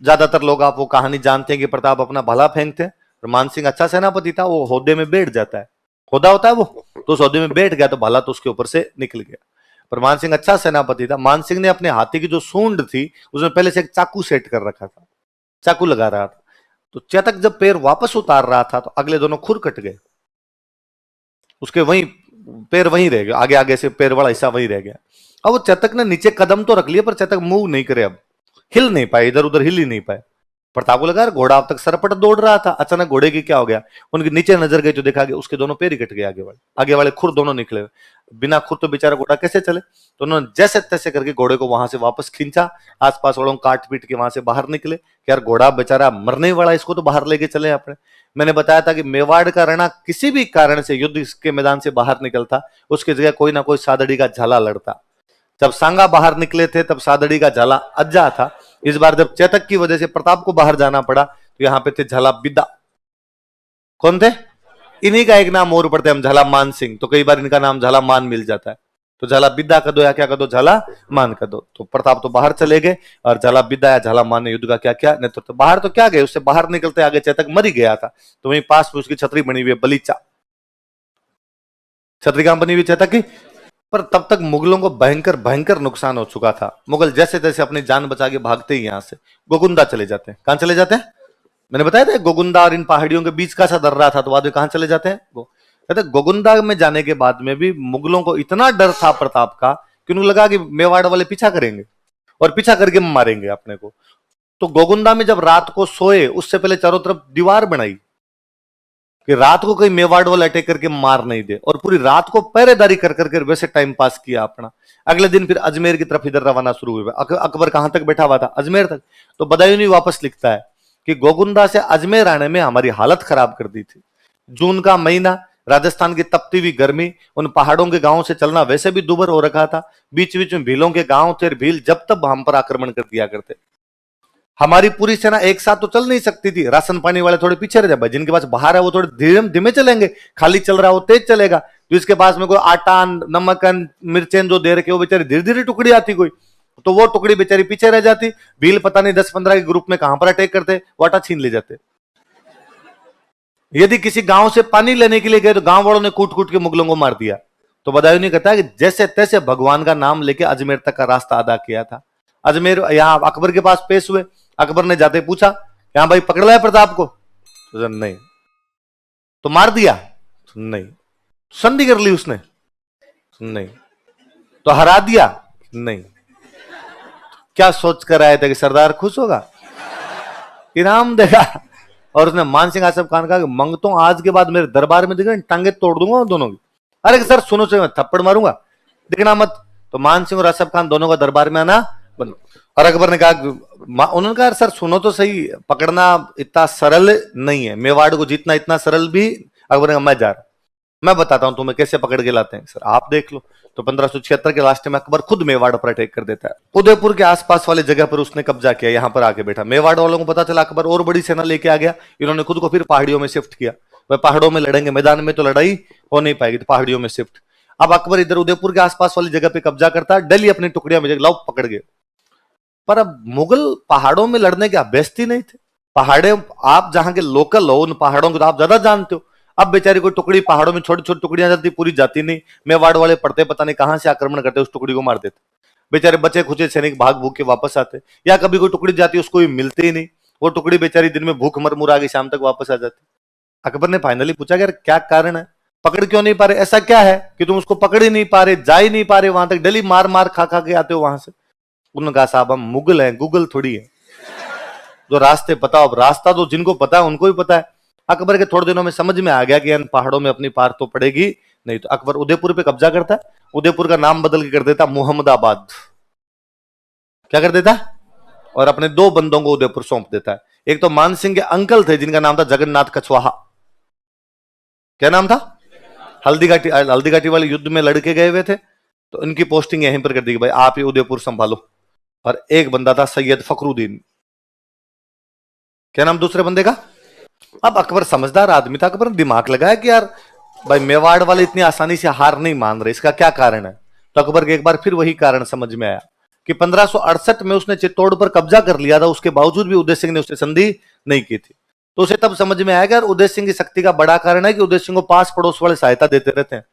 ज्यादातर लोग आप वो कहानी जानते हैं कि प्रताप अपना भला फेंकते हैं, और मानसिंह अच्छा सेनापति था, वो होदे में बैठ जाता है, होदा होता है वो, तो उस होदे में बैठ गया तो भला तो उसके ऊपर से निकल गया। पर मानसिंह अच्छा सेनापति था। मानसिंह ने अपने हाथी की जो सूंड थी उसमें पहले से एक चाकू सेट कर रखा था, चाकू लगा रहा था। तो चेतक जब पैर वापस उतार रहा था, तो अगले दोनों खुर कट गए, उसके वहीं पैर वहीं रह गया, आगे आगे से पैर वाला हिस्सा वहीं रह गया। अब वो चेतक ने नीचे कदम तो रख लिया, पर चेतक मूव नहीं करे, अब हिल नहीं पाए, इधर उधर हिल ही नहीं पाए। प्रताप को लगा घोड़ा अब तक सरपट दौड़ रहा था, अचानक घोड़े की क्या हो गया? उनके नीचे नजर गई तो देखा कि उसके दोनों पैर ही कट गए, आगे वाले खुर दोनों निकले। बिना खुर तो बेचारा घोड़ा कैसे चले? तो उन्होंने जैसे तैसे करके घोड़े को वहां से वापस खींचा, आसपास वालों काट पीट के वहां से बाहर निकले कि यार घोड़ा बेचारा मरने वाला, इसको तो बाहर लेके चले अपने। मैंने बताया था कि मेवाड़ का रणा किसी भी कारण से युद्ध के मैदान से बाहर निकलता, उसकी जगह कोई ना कोई सादड़ी का झाला लड़ता। जब सांगा बाहर निकले थे तब सादड़ी का झाला अज्जा था। इस बार जब चेतक की वजह से प्रताप को बाहर जाना पड़ा, तो यहाँ पे थे झाला बिद्दा। कौन थे? इन्हीं का एक नाम और पड़ते हम, झाला मान सिंह, तो कई बार इनका नाम झाला मान मिल जाता है। तो झाला बिद्दा कर दो या क्या कर दो, झाला मान कर दो। तो प्रताप तो बाहर चले गए और झाला बिद्दा या झाला मान ने युद्ध का क्या क्या नेतृत्व। तो बाहर तो क्या गए, उससे बाहर निकलते आगे चेतक मर ही गया था। तो वहीं पास में उसकी छतरी बनी हुई है, बलीचा छतरी कहां बनी हुई चेतक की। पर तब तक मुगलों को भयंकर भयंकर नुकसान हो चुका था। मुगल जैसे तैसे अपनी जान बचा के भागते ही यहां से गोगुंदा चले जाते हैं। कहां चले जाते हैं? मैंने बताया था गोगुंदा और इन पहाड़ियों के बीच का सा दर्रा था, तो बाद में कहां चले जाते हैं? कहते गोगुंदा में जाने के बाद में भी मुगलों को इतना डर था प्रताप का कि उन्हें लगा कि मेवाड़ वाले पीछा करेंगे और पीछा करके मारेंगे अपने को। तो गोगुंदा में जब रात को सोए, उससे पहले चारों तरफ दीवार बनाई कि रात को कोई मेवाड़ वाला अटैक करके मार नहीं दे, और पूरी रात को पहरेदारी कर करके वैसे टाइम पास किया अपना। अगले दिन फिर अजमेर की तरफ इधर रवाना शुरू हुए। अकबर कहां तक बैठा हुआ था? अजमेर तक। तो बदायूनी वापस लिखता है कि गोगुंदा से अजमेर आने में हमारी हालत खराब कर दी थी। जून का महीना, राजस्थान की तपती हुई गर्मी, उन पहाड़ों के गांवों से चलना वैसे भी दुभर हो रखा था, बीच बीच में भीलों के गांव थे, भील जब तब हम पर आक्रमण कर दिया करते। हमारी पूरी सेना एक साथ तो चल नहीं सकती थी, राशन पानी वाले थोड़े पीछे रह जाए, जिनके पास बाहर है वो थोड़े धीरे धीमे चलेंगे, खाली चल रहा है वो तेज चलेगा। तो इसके पास में कोई आटा नमक मिर्चें जो दे रखे वो बेचारी धीरे धीरे टुकड़ी आती कोई, तो वो टुकड़ी बेचारी पीछे रह जाती। भील पता नहीं 10-15 के ग्रुप में कहां पर अटैक करते, वो आटा छीन ले जाते। यदि किसी गांव से पानी लेने के लिए गए तो गांव वालों ने कूट कूट के मुगलों को मार दिया। तो बदायूं नहीं कहता कि जैसे तैसे भगवान का नाम लेके अजमेर तक का रास्ता अदा किया था। अजमेर यहां अकबर के पास पेश हुए, अकबर ने जाते पूछा, यहां भाई पकड़ लाया प्रताप को? तो नहीं। तो मार दिया? नहीं। संधि कर ली उसने? नहीं। तो हरा दिया? नहीं। क्या सोच कर आए थे कि सरदार खुश होगा, इनाम देगा? और उसने मान सिंह आसफ खान कहा कि मंगता हूं आज के बाद मेरे दरबार में दिखे टांगे तोड़ दूंगा दोनों की। अरे सर सुनो से मैं थप्पड़ मारूंगा, दिखना मत। तो मान सिंह और आसफ खान दोनों का दरबार में आना बंद। और अकबर ने कहा, उन्होंने कहा सर सुनो तो सही, पकड़ना इतना सरल नहीं है, मेवाड़ को जीतना इतना सरल भी। अकबर ने कहा मैं जा रहा, मैं बताता हूं तुम्हें कैसे पकड़ के लाते हैं, सर आप देख लो। तो 1576 के लास्ट में अकबर खुद मेवाड़ पर अटैक कर देता है। उदयपुर के आसपास वाले जगह पर उसने कब्जा किया, यहां पर आके बैठा। मेवाड़ वालों को पता चला अकबर और बड़ी सेना लेके आ गया, इन्होंने खुद को फिर पहाड़ियों में शिफ्ट किया। वह पहाड़ों में लड़ेंगे, मैदान में तो लड़ाई हो नहीं पाएगी, तो पहाड़ियों में शिफ्ट। अब अकबर इधर उदयपुर के आसपास वाली जगह पे कब्जा करता है, दिल्ली अपनी टुकड़ियां में लाओ पकड़ गए। पर अब मुगल पहाड़ों में लड़ने के अभ्यस्त ही नहीं थे। पहाड़े आप जहां के लोकल हो, उन पहाड़ों को तो आप ज्यादा जानते हो। अब बेचारी कोई टुकड़ी पहाड़ों में छोटी छोटी टुकड़ियां जाती, पूरी जाती नहीं। मेवाड़ वाले पड़ते पता नहीं कहां से आक्रमण करते, उस टुकड़ी को मार देते। बेचारे बचे खुचे सैनिक भाग भूख के वापस आते, या कभी कोई टुकड़ी जाती उसको भी मिलते ही नहीं, वो टुकड़ी बेचारी दिन में भूख मर मुरा के शाम तक वापस आ जाती। अकबर ने फाइनली पूछा कि क्या कारण है, पकड़ क्यों नहीं पा रहे, ऐसा क्या है कि तुम उसको पकड़ ही नहीं पा रहे, जा ही नहीं पा रहे वहां तक, डेली मार मार खा खा के आते हो वहां से? उन्होंने कहा साहब हम मुगल हैं, गूगल थोड़ी है जो रास्ते पता हो। अब रास्ता तो जिनको पता है उनको ही पता है। अकबर के थोड़े दिनों में समझ में आ गया कि इन पहाड़ों में अपनी पार तो पड़ेगी नहीं। तो अकबर उदयपुर पे कब्जा करता है, उदयपुर का नाम बदल के कर देता मुहम्मदाबाद। क्या कर देता? और अपने 2 बंदों को उदयपुर सौंप देता है। एक तो मान सिंह के अंकल थे जिनका नाम था जगन्नाथ कछवाहा। क्या नाम था? हल्दीघाटी वाले युद्ध में लड़के गए हुए थे, तो इनकी पोस्टिंग यहीं पर कर दी कि भाई आप ही उदयपुर संभालो। और एक बंदा था सैयद फखरुद्दीन। क्या नाम दूसरे बंदे का? अब अकबर समझदार आदमी था, अकबर ने दिमाग लगाया कि यार भाई मेवाड़ वाले इतनी आसानी से हार नहीं मान रहे, इसका क्या कारण है? तो अकबर के एक बार फिर वही कारण समझ में आया कि 1568 में उसने चित्तौड़ पर कब्जा कर लिया था, उसके बावजूद भी उदय सिंह ने उससे संधि नहीं की थी। तो उसे तब समझ में आया कि यार उदय सिंह की शक्ति का बड़ा कारण है कि उदय सिंह को पास पड़ोस वाले सहायता देते रहते हैं,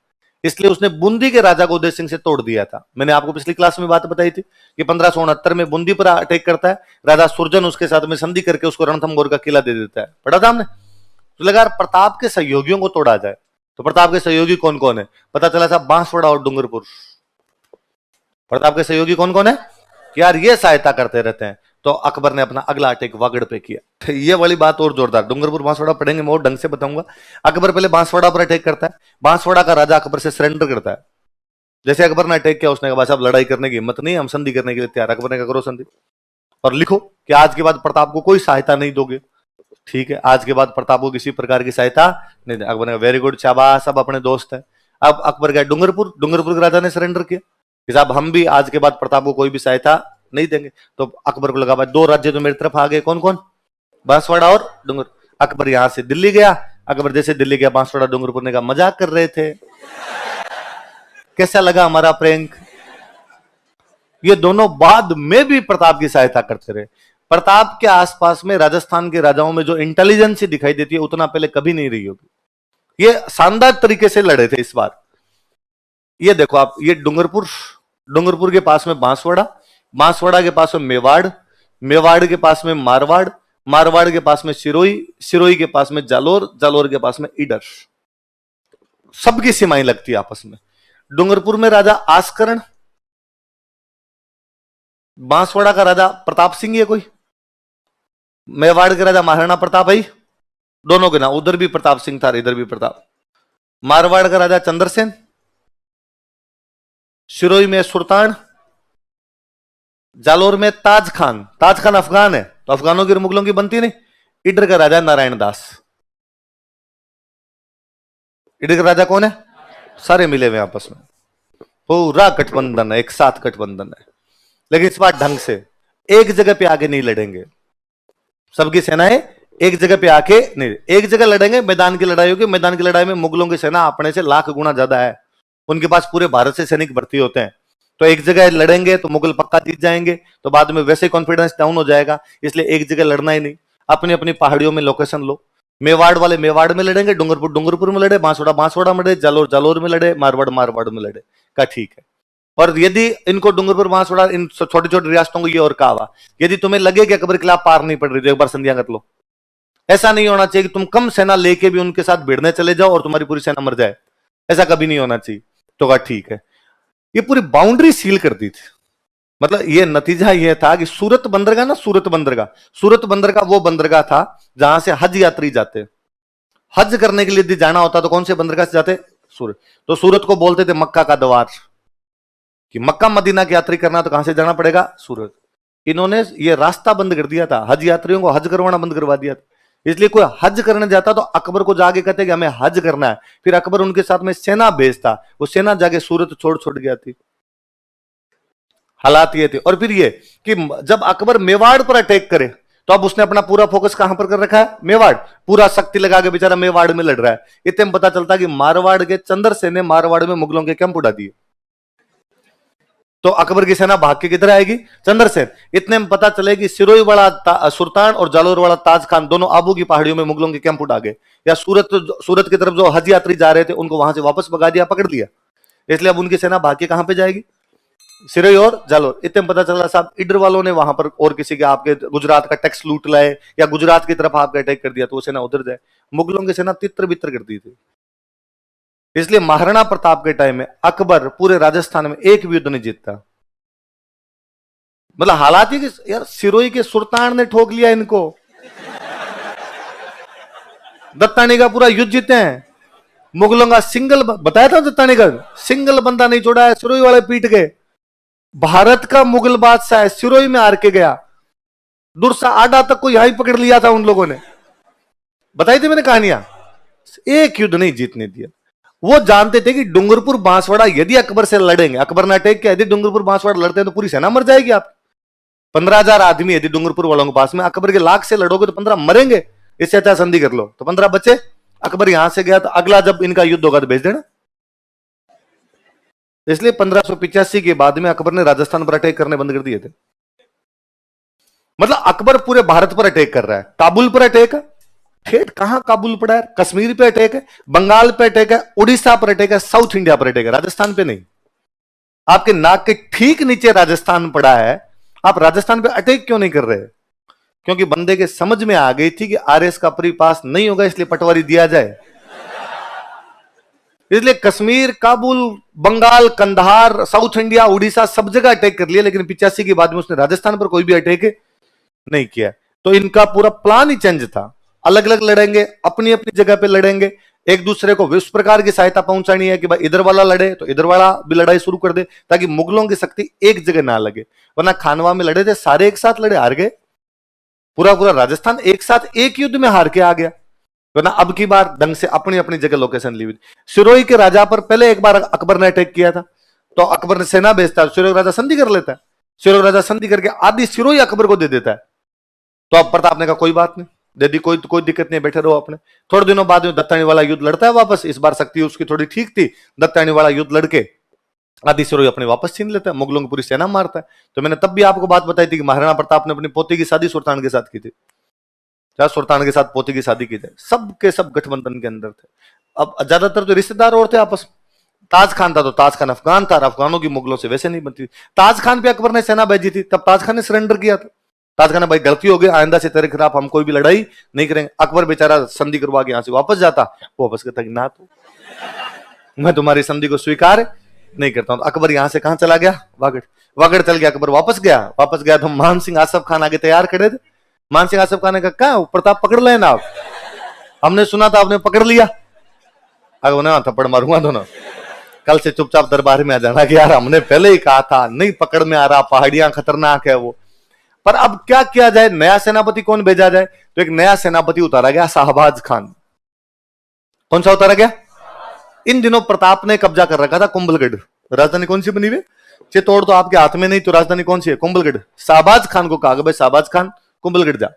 इसलिए उसने बूंदी के राजा को उदय सिंह से तोड़ दिया था। मैंने आपको पिछली क्लास में बात बताई थी कि 1569 में बूंदी पर अटैक करता है, राजा सुरजन उसके साथ में संधि करके उसको रणथंभौर का किला दे देता है। पढ़ा था हमने? तो लगा प्रताप के सहयोगियों को तोड़ा जाए। तो प्रताप के सहयोगी कौन कौन है? पता चला था बांसवाड़ा और डूंगरपुर। प्रताप के सहयोगी कौन कौन है कि यार ये सहायता करते रहते हैं। तो अकबर ने अपना अगला अटैक वागड़ पे किया। ये वाली बात और जोरदार, डूंगरपुर बांसवाड़ा पढ़ेंगे, मैं और ढंग से बताऊंगा। अकबर पहले बांसवाड़ा पर अटैक करता है, बांसवाड़ा का राजा अकबर से सरेंडर करता है। जैसे अकबर ने अटैक किया, उसने कहा बस अब लड़ाई करने की हिम्मत नहीं, हम संधि करने के लिए तैयार। अकबर ने कहा करो संधि और लिखो कि आज के बाद प्रताप को कोई सहायता नहीं दोगे। ठीक है, आज के बाद प्रताप को किसी प्रकार की सहायता नहीं दे। अकबर ने वेरी गुड, शाबाश, सब अपने दोस्त है। अब अकबर गया डूंगरपुर, डूंगरपुर के राजा ने सरेंडर किया कि साहब हम भी आज के बाद प्रताप को कोई भी सहायता नहीं देंगे। तो अकबर को लगा भाई 2 राज्य तो मेरी तरफ आ गए, कौन कौन? बांसवाड़ा और डूंगर। अकबर यहां से दिल्ली गया। अकबर जैसे दिल्ली गया, बांसवाड़ा डूंगरपुर ने कहा मजाक कर रहे थे, कैसा लगा हमारा प्रैंक? ये दोनों बाद में भी प्रताप की सहायता करते रहे। प्रताप के आसपास में राजस्थान के राजाओं में जो इंटेलिजेंस दिखाई देती है उतना पहले कभी नहीं रही होगी। ये शानदार तरीके से लड़े थे इस बार। ये देखो आप, ये डूंगरपुर, डूंगरपुर के पास में बांसवाड़ा, बांसवाड़ा के पास में मेवाड़, मेवाड़ के पास में मारवाड़, मारवाड़ के पास में सिरोही, सिरोही के पास में जालोर, जालोर के पास में ईडर। सबकी सीमाएं लगती है आपस में। डूंगरपुर में राजा आस्करण, बांसवाड़ा का राजा प्रताप सिंह है कोई, मेवाड़ के राजा महाराणा प्रताप है, दोनों के नाम, उधर भी प्रताप सिंह था इधर भी प्रताप। मारवाड़ का राजा चंद्रसेन, सिरोही में सुल्तान, जालोर में ताज खान। ताज खान अफगान है तो अफगानों की मुगलों की बनती नहीं। इडर का राजा नारायण दास। इडर का राजा कौन है? सारे मिले हुए आपस में, पूरा गठबंधन है, एक साथ गठबंधन है। लेकिन इस बार ढंग से एक जगह पे आके नहीं लड़ेंगे, सबकी सेनाएं एक जगह पे आके नहीं, एक जगह लड़ेंगे, मैदान की लड़ाई होगी। मैदान की लड़ाई में मुगलों की सेना अपने से लाख गुना ज्यादा है, उनके पास पूरे भारत से सैनिक भर्ती होते हैं। तो एक जगह लड़ेंगे तो मुगल पक्का जीत जाएंगे, तो बाद में वैसे कॉन्फिडेंस डाउन हो जाएगा। इसलिए एक जगह लड़ना ही नहीं, अपनी अपनी पहाड़ियों में लोकेशन लो। मेवाड़ वाले मेवाड़ में लड़ेंगे, डूंगरपुर डूंगरपुर में लड़े, बांसवाड़ा बांसवाड़ा में लड़े, जालोर जालोर में लड़े, मारवाड़ मारवाड़ में लड़े। का ठीक है। और यदि इनको डूंगरपुर बांसवाड़ा इन छोटी छोटी रियासतों को ये और कहा, यदि तुम्हें लगे कि अकबर के खिलाफ पार नहीं पड़ रही तो एक बार संधियां कर लो। ऐसा नहीं होना चाहिए कि तुम कम सेना लेके भी उनके साथ भिड़ने चले जाओ और तुम्हारी पूरी सेना मर जाए, ऐसा कभी नहीं होना चाहिए। तो कहा ठीक है। ये पूरी बाउंड्री सील कर दी थी। मतलब ये नतीजा ये था कि सूरत बंदरगाह ना, सूरत बंदरगाह वो बंदरगाह था जहां से हज यात्री जाते। हज करने के लिए यदि जाना होता तो कौन से बंदरगाह से जाते? सूरत। तो सूरत को बोलते थे मक्का का द्वार, कि मक्का मदीना की यात्री करना तो कहां से जाना पड़ेगा? सूरत। इन्होंने ये रास्ता बंद कर दिया था, हज यात्रियों को हज करवाना बंद करवा दिया था। इसलिए कोई हज करने जाता तो अकबर को जाके कहते कि हमें हज करना है, फिर अकबर उनके साथ में सेना भेजता, वो सेना जाके सूरत छोड़ छोड़ गया थी। हालात ये थे। और फिर ये कि जब अकबर मेवाड़ पर अटैक करे तो अब उसने अपना पूरा फोकस कहां पर कर रखा है? मेवाड़। पूरा शक्ति लगा के बेचारा मेवाड़ में लड़ रहा है। इतने में पता चलता कि मारवाड़ के चंद्रसेन ने मारवाड़ में मुगलों के कैंप उड़ा दिए, तो अकबर की सेना भाग के किधर आएगी? चंद्रसेन। इतने में पता चले कि सिरोही वाला सुल्तान और जालोर वाला ताज खान दोनों आबू की पहाड़ियों में मुगलों के कैंप उड़ा गए, या सूरत की तरफ जो हज यात्री जा रहे थे उनको वहां से वापस भगा दिया, पकड़ लिया। इसलिए अब उनकी सेना भाग के कहां पे जाएगी? सिरोही और जालोर। इतने पता चला साहब इडर वालों ने वहां पर और किसी के आपके गुजरात का टैक्स लूट लाए, या गुजरात की तरफ आपका अटैक कर दिया, तो वो सेना उधर जाए। मुगलों की सेना तित्र बित्र कर दी थी। इसलिए महाराणा प्रताप के टाइम में अकबर पूरे राजस्थान में एक भी युद्ध नहीं जीतता। मतलब हालात ही कि यार सिरोही के सुल्तान ने ठोक लिया इनको, दत्तानी का पूरा युद्ध जीते हैं। मुगलों का सिंगल, बताया था दत्तानी का, सिंगल बंदा नहीं छोड़ा है, सिरोही वाले पीट गए। भारत का मुगल बादशाह सिरोही में हार के गया, दुर्सा आडा तक को यहां पकड़ लिया था उन लोगों ने। बताई थी मैंने कहानियां। एक युद्ध नहीं जीतने दिया। वो जानते थे कि डूंगरपुर बांसवाड़ा यदि अकबर से लड़ेंगे, अकबर ने अटैक किया, यदि डूंगरपुर बांसवाड़ा लड़ते हैं तो पूरी सेना मर जाएगी। आप 15,000 आदमी यदि डूंगरपुर वालों के पास में, अकबर के लाख से लड़ोगे तो 15 मरेंगे। इससे अच्छा संधि कर लो, तो 15 बचे। अकबर यहां से गया तो अगला जब इनका युद्ध होगा तो भेज देना। इसलिए 1585 के बाद में अकबर ने राजस्थान पर अटैक करने बंद कर दिए थे। मतलब अकबर पूरे भारत पर अटैक कर रहा है। काबुल पर अटैक है, ठेठ कहां काबुल पड़ा है? कश्मीर पे अटैक है, बंगाल पे अटैक है, उड़ीसा पर अटैक है, साउथ इंडिया पर अटैक है, राजस्थान पे नहीं। आपके नाक के ठीक नीचे राजस्थान पड़ा है, आप राजस्थान पे अटैक क्यों नहीं कर रहे? क्योंकि बंदे के समझ में आ गई थी कि आरएस का प्री पास नहीं होगा, इसलिए पटवारी दिया जाए। इसलिए कश्मीर, काबुल, बंगाल, कंधार, साउथ इंडिया, उड़ीसा सब जगह अटैक कर लिया, लेकिन 85 के बाद में उसने राजस्थान पर कोई भी अटैक नहीं किया। तो इनका पूरा प्लान ही चेंज था। अलग अलग लड़ेंगे, अपनी अपनी जगह पे लड़ेंगे, एक दूसरे को इस प्रकार की सहायता पहुंचानी है कि भाई इधर वाला लड़े तो इधर वाला भी लड़ाई शुरू कर दे, ताकि मुगलों की शक्ति एक जगह ना लगे। वरना खानवा में लड़े थे, सारे एक साथ लड़े, हार गए। पूरा पूरा राजस्थान एक साथ एक युद्ध में हार के आ गया। वरना अब की बार ढंग से अपनी अपनी जगह लोकेशन ली हुई। सिरोही के राजा पर पहले एक बार अकबर ने अटैक किया था, तो अकबर ने सेना भेजता है, सिरोही राजा संधि कर लेता है। सिरोही राजा संधि करके आधी सिरोही अकबर को दे देता है। तो अब प्रताप ने कहा कोई बात नहीं, दे दी, कोई दिक्कत नहीं, बैठे रहो अपने। थोड़े दिनों बाद में दत्तानी वाला युद्ध लड़ता है वापस। इस बार शक्ति उसकी थोड़ी ठीक थी, दत्तानी वाला युद्ध लड़के आदि सिरोही अपने वापस छीन लेता है, मुगलों की पूरी सेना मारता है। तो मैंने तब भी आपको बात बताई थी कि महाराणा प्रताप ने अपनी पोती की शादी सुल्तान के साथ की थी। क्या सुल्तान के साथ पोती की शादी की थी? सब के सब गठबंधन के अंदर थे। अब ज्यादातर तो रिश्तेदार और थे आपस में। ताज खान था तो ताज खान अफगान था, अफगानों की मुगलों से वैसे नहीं बनती। ताज खान पे अकबर ने सेना भेजी थी, तब ताज खान ने सरेंडर किया था। ताज खान ने भाई गलती हो गई, आइंदा से तेरे खिलाफ हम कोई भी लड़ाई नहीं करेंगे। अकबर बेचारा संधि करवा के यहां से वापस जाता, वो वापस कहता कि ना, तो मैं तुम्हारी संधि को स्वीकार नहीं करता हूं। अकबर यहां से कहां चला गया? वागड़ चल गया। अकबर वापस गया तो मान सिंह आसफ खान आगे तैयार खड़े थे। मान सिंह आसफ खान ने कहा क्या प्रताप पकड़ लेना आप, हमने सुना था आपने पकड़ लिया। अगर ना थप्पड़ मारूंगा दोनों, कल से चुपचाप दरबार में आ जाना कि यार हमने पहले ही कहा था, नहीं पकड़ में आ रहा, पहाड़ियां खतरनाक है वो। पर अब क्या किया जाए, नया सेनापति कौन भेजा जाए? तो एक नया सेनापति उतारा गया, शाहबाज खान। कौन सा उतारा गया? इन दिनों प्रताप ने कब्जा कर रखा था कुंभलगढ़। राजधानी कौन सी बनी हुई? चित्तौड़ तो आपके हाथ में नहीं, तो राजधानी कौन सी है? कुंभलगढ़। शाहबाज खान को कहा भाई शाहबाज खान कुंभलगढ़ जा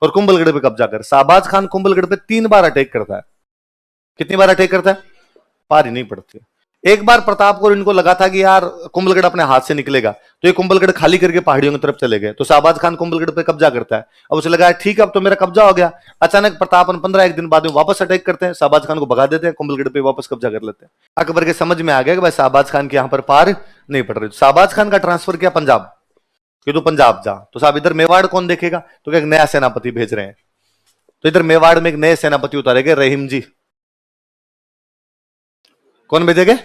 और कुंभलगढ़ पे कब्जा कर। शाहबाज खान कुंभलगढ़ पे 3 बार अटैक करता है। कितनी बार अटैक करता है? पार ही नहीं पड़ती। एक बार प्रताप और इनको लगा था कि यार कुंभलगढ़ अपने हाथ से निकलेगा, तो ये कुंभलगढ़ खाली करके पहाड़ियों की तरफ चले गए। तो शाहबाज खान कुंभलगढ़ पे कब्जा करता है। अब उसे लगा ठीक है अब तो मेरा कब्जा हो गया। अचानक प्रताप 15 दिन बाद में वापस अटैक करते हैं, शाहबाज खान को भगा देते हैं, कुंभलगढ़ पे वापस कब्जा कर लेते हैं। अकबर के समझ में आ गया कि भाई शाहबाज खान के यहाँ पर पार नहीं पड़ रही। शाहबाज खान का ट्रांसफर किया पंजाब, कि तू पंजाब जा। तो साहब इधर मेवाड़ कौन देखेगा, तो क्या एक नया सेनापति भेज रहे हैं। तो इधर मेवाड़ में एक नए सेनापति उतारेंगे, रहीम जी। कौन भेजेंगे?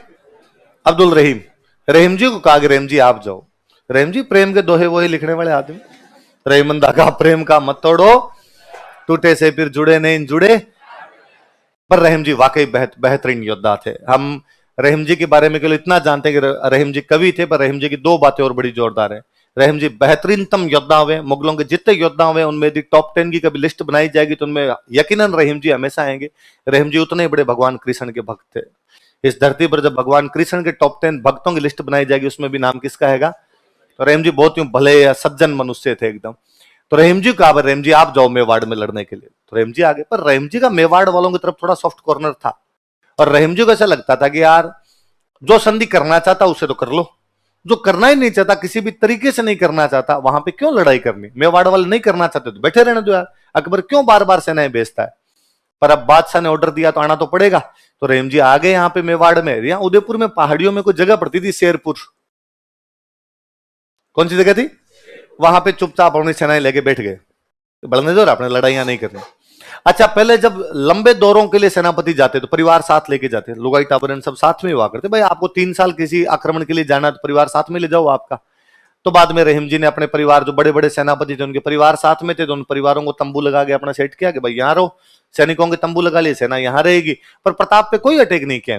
अब्दुल रहीम। रहीम जी को कहा कि रहीम जी आप जाओ। रहीम जी प्रेम के दोहे वही लिखने वाले आदमी। रहीमंदा का प्रेम का मत तोड़ो, टूटे से फिर जुड़े नहीं जुड़े। पर रहीम जी वाकई बेहतरीन योद्धा थे। हम रहीम जी के बारे में केवल इतना जानते हैं कि रहीम जी कवि थे, पर रहीम जी की दो बातें और बड़ी जोरदार है। रहीम जी बेहतरीनतम योद्धा हुए। मुगलों के जितने योद्धा हुए उनमें यदि टॉप 10 की कभी लिस्ट बनाई जाएगी तो उनमें यकीनन रहीम जी हमेशा आएंगे। रहीम जी उतने बड़े भगवान कृष्ण के भक्त थे। इस धरती पर जब भगवान कृष्ण के टॉप 10 भक्तों की लिस्ट बनाई जाएगी उसमें भी नाम किसका हैगा? तो रहीम जी बहुत ही भले या सज्जन मनुष्य थे एकदम। तो रहीम जी कहा रहीम जी आप जाओ मेवाड़ में लड़ने के लिए। तो रहीम जी आगे, पर रहीम जी का मेवाड़ वालों की तरफ थोड़ा सॉफ्ट कॉर्नर था। और रहीम जी को ऐसा लगता था कि यार जो संधि करना चाहता उसे तो कर लो, जो करना ही नहीं चाहता, किसी भी तरीके से नहीं करना चाहता, वहां पे क्यों लड़ाई करनी? मेवाड़ वाले नहीं करना चाहते तो बैठे रहने दो यार। अकबर क्यों बार बार सेनाएं भेजता है? पर अब बादशाह ने ऑर्डर दिया तो आना तो पड़ेगा। तो रहीम जी आ गए यहाँ पे मेवाड़ में। यहाँ उदयपुर में पहाड़ियों में कोई जगह पड़ती थी शेरपुर। कौन सी जगह थी? वहां पे चुपचाप अपनी सेनाएं लेके बैठ गए, बढ़ने दो, आपने लड़ाइयां नहीं करनी। अच्छा पहले जब लंबे दौरों के लिए सेनापति जाते तो परिवार साथ लेके जाते, लुगाई टाबरन सब साथ में हुआ करते। भाई आपको 3 साल किसी आक्रमण के लिए जाना तो परिवार साथ में ले जाओ आपका। तो बाद में रहीम जी ने अपने परिवार, जो बड़े बड़े सेनापति थे उनके परिवार साथ में थे, तो उन परिवारों को तंबू लगा के अपना सेट किया कि भाई यहाँ रहो। सैनिकों के तंबू लगा लिए, सेना यहाँ रहेगी। पर प्रताप पे कोई अटैक नहीं किया,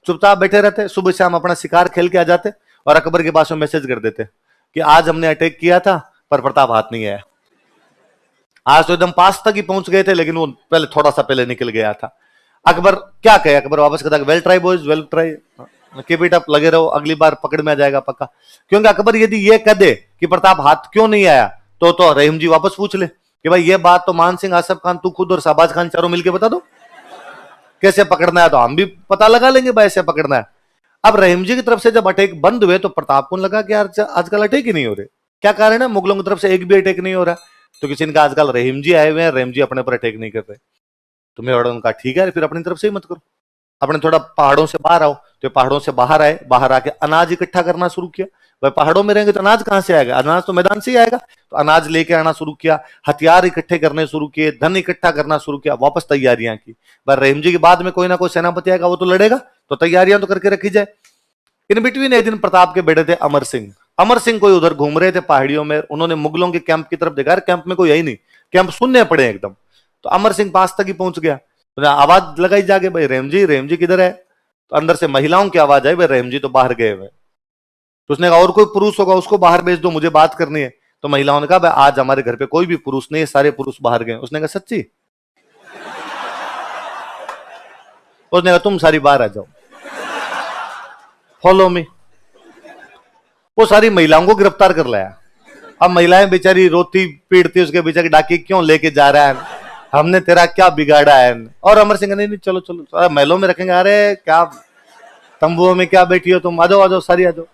चुपचाप बैठे रहते, सुबह शाम अपना शिकार खेल के आ जाते और अकबर के पास में मैसेज कर देते कि आज हमने अटैक किया था पर प्रताप हाथ नहीं आया। आज तो एकदम पास तक ही पहुंच गए थे लेकिन वो पहले थोड़ा सा पहले निकल गया था। अकबर क्या कहे? अकबर वापस कहता well try boys, well try, keep it up, लगे रहो, अगली बार पकड़ में आ जाएगा पक्का। क्योंकि अकबर यदि ये कह दे कि प्रताप हाथ क्यों नहीं आया तो रहीम जी वापस पूछ ले कि भाई ये बात तो मान सिंह, आसफ खान, तू खुद और शाहबाज खान चारों मिलकर बता दो कैसे पकड़ना है, तो हम भी पता लगा लेंगे भाई ऐसे पकड़ना है। अब रहीम जी की तरफ से जब अटैक बंद हुए तो प्रताप को लगा कि यार आजकल अटैक ही नहीं हो रहे, क्या कारण है? मुगलों की तरफ से एक भी अटैक नहीं हो रहा। तो किसी ने कहा आजकल रहीम जी आए हुए हैं, रहीम जी अपने पर अटैक नहीं कर रहे। तो मेवाड़ ने कहा ठीक है फिर अपनी तरफ से ही मत करो, अपने थोड़ा पहाड़ों से बाहर आओ। तो पहाड़ों से बाहर आए, बाहर आके अनाज इकट्ठा करना शुरू किया। भाई पहाड़ों में रहेंगे तो अनाज कहां से आएगा? अनाज तो मैदान से ही आएगा। तो अनाज लेके आना शुरू किया, हथियार इकट्ठे करने शुरू किए, धन इकट्ठा करना शुरू किया, वापस तैयारियां की। भाई रहीम जी के बाद में कोई ना कोई सेनापति आएगा, वो तो लड़ेगा, तो तैयारियां तो करके रखी जाए। इन बिटवीन एक दिन प्रताप के बेटे थे अमर सिंह। अमर सिंह कोई उधर घूम रहे थे पहाड़ियों में, उन्होंने मुगलों के कैंप की तरफ देखा, कैंप में कोई है ही नहीं, कैंप शून्य पड़े एकदम। तो अमर सिंह पास तक ही पहुंच गया, तो आवाज लगाई जाके भाई रेम जी किधर है? तो अंदर से महिलाओं की आवाज आई, भाई रेम जी तो बाहर गए हुए। तो उसने कहा और कोई पुरुष होगा उसको बाहर भेज दो, मुझे बात करनी है। तो महिलाओं ने कहा भाई आज हमारे घर पे कोई भी पुरुष नहीं है, सारे पुरुष बाहर गए। उसने कहा सच्ची? उसने कहा तुम सारी बाहर आ जाओ, फॉलो मी। वो सारी महिलाओं को गिरफ्तार कर लाया। अब महिलाएं बेचारी रोती पीड़ती, उसके बेचारी डाकी क्यों लेके जा रहा है, हमने तेरा क्या बिगाड़ा है? और अमर सिंह नहीं चलो चलो महलों में रखेंगे। अरे क्या तंबुओं में क्या बैठी हो तुम, आ जाओ आ जाओ सारी आ जाओ।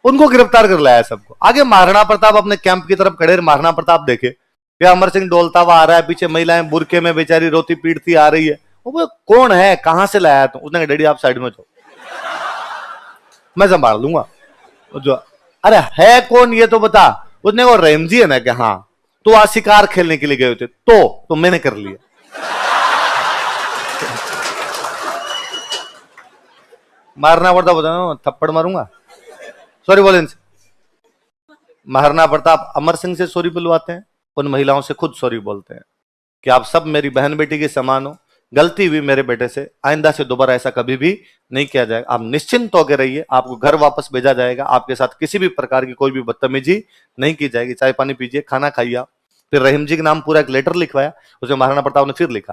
उनको गिरफ्तार कर लाया सबको। आगे महाराणा प्रताप अपने कैंप की तरफ खड़े, महाराणा प्रताप देखे क्या अमर सिंह डोलता हुआ आ रहा है, पीछे महिलाएं बुरके में बेचारी रोती पीड़ती आ रही है। वो कौन है, कहां से लाया तुम? उसने कहा डैडी आप साइड में जाओ, मैं संभाल लूंगा। जो अरे है कौन ये तो बता। उसने वो रहीम जी है ना? कि हाँ। तो आज शिकार खेलने के लिए गए थे तो मैंने कर लिया। मारना पड़ता बता, थप्पड़ मारूंगा, सॉरी बोले इनसे। महाराणा प्रताप अमर सिंह से सॉरी बुलवाते हैं, उन महिलाओं से खुद सॉरी बोलते हैं कि आप सब मेरी बहन बेटी के समान हो, गलती हुई मेरे बेटे से, आइंदा से दोबारा ऐसा कभी भी नहीं किया जाएगा, आप निश्चिंत होकर रहिए, आपको घर वापस भेजा जाएगा, आपके साथ किसी भी प्रकार की कोई भी बदतमीजी नहीं की जाएगी, चाय पानी पीजिए, खाना खाइए। फिर रहीम जी के नाम पूरा एक लेटर लिखवाया। उसमें महाराणा प्रताप ने फिर लिखा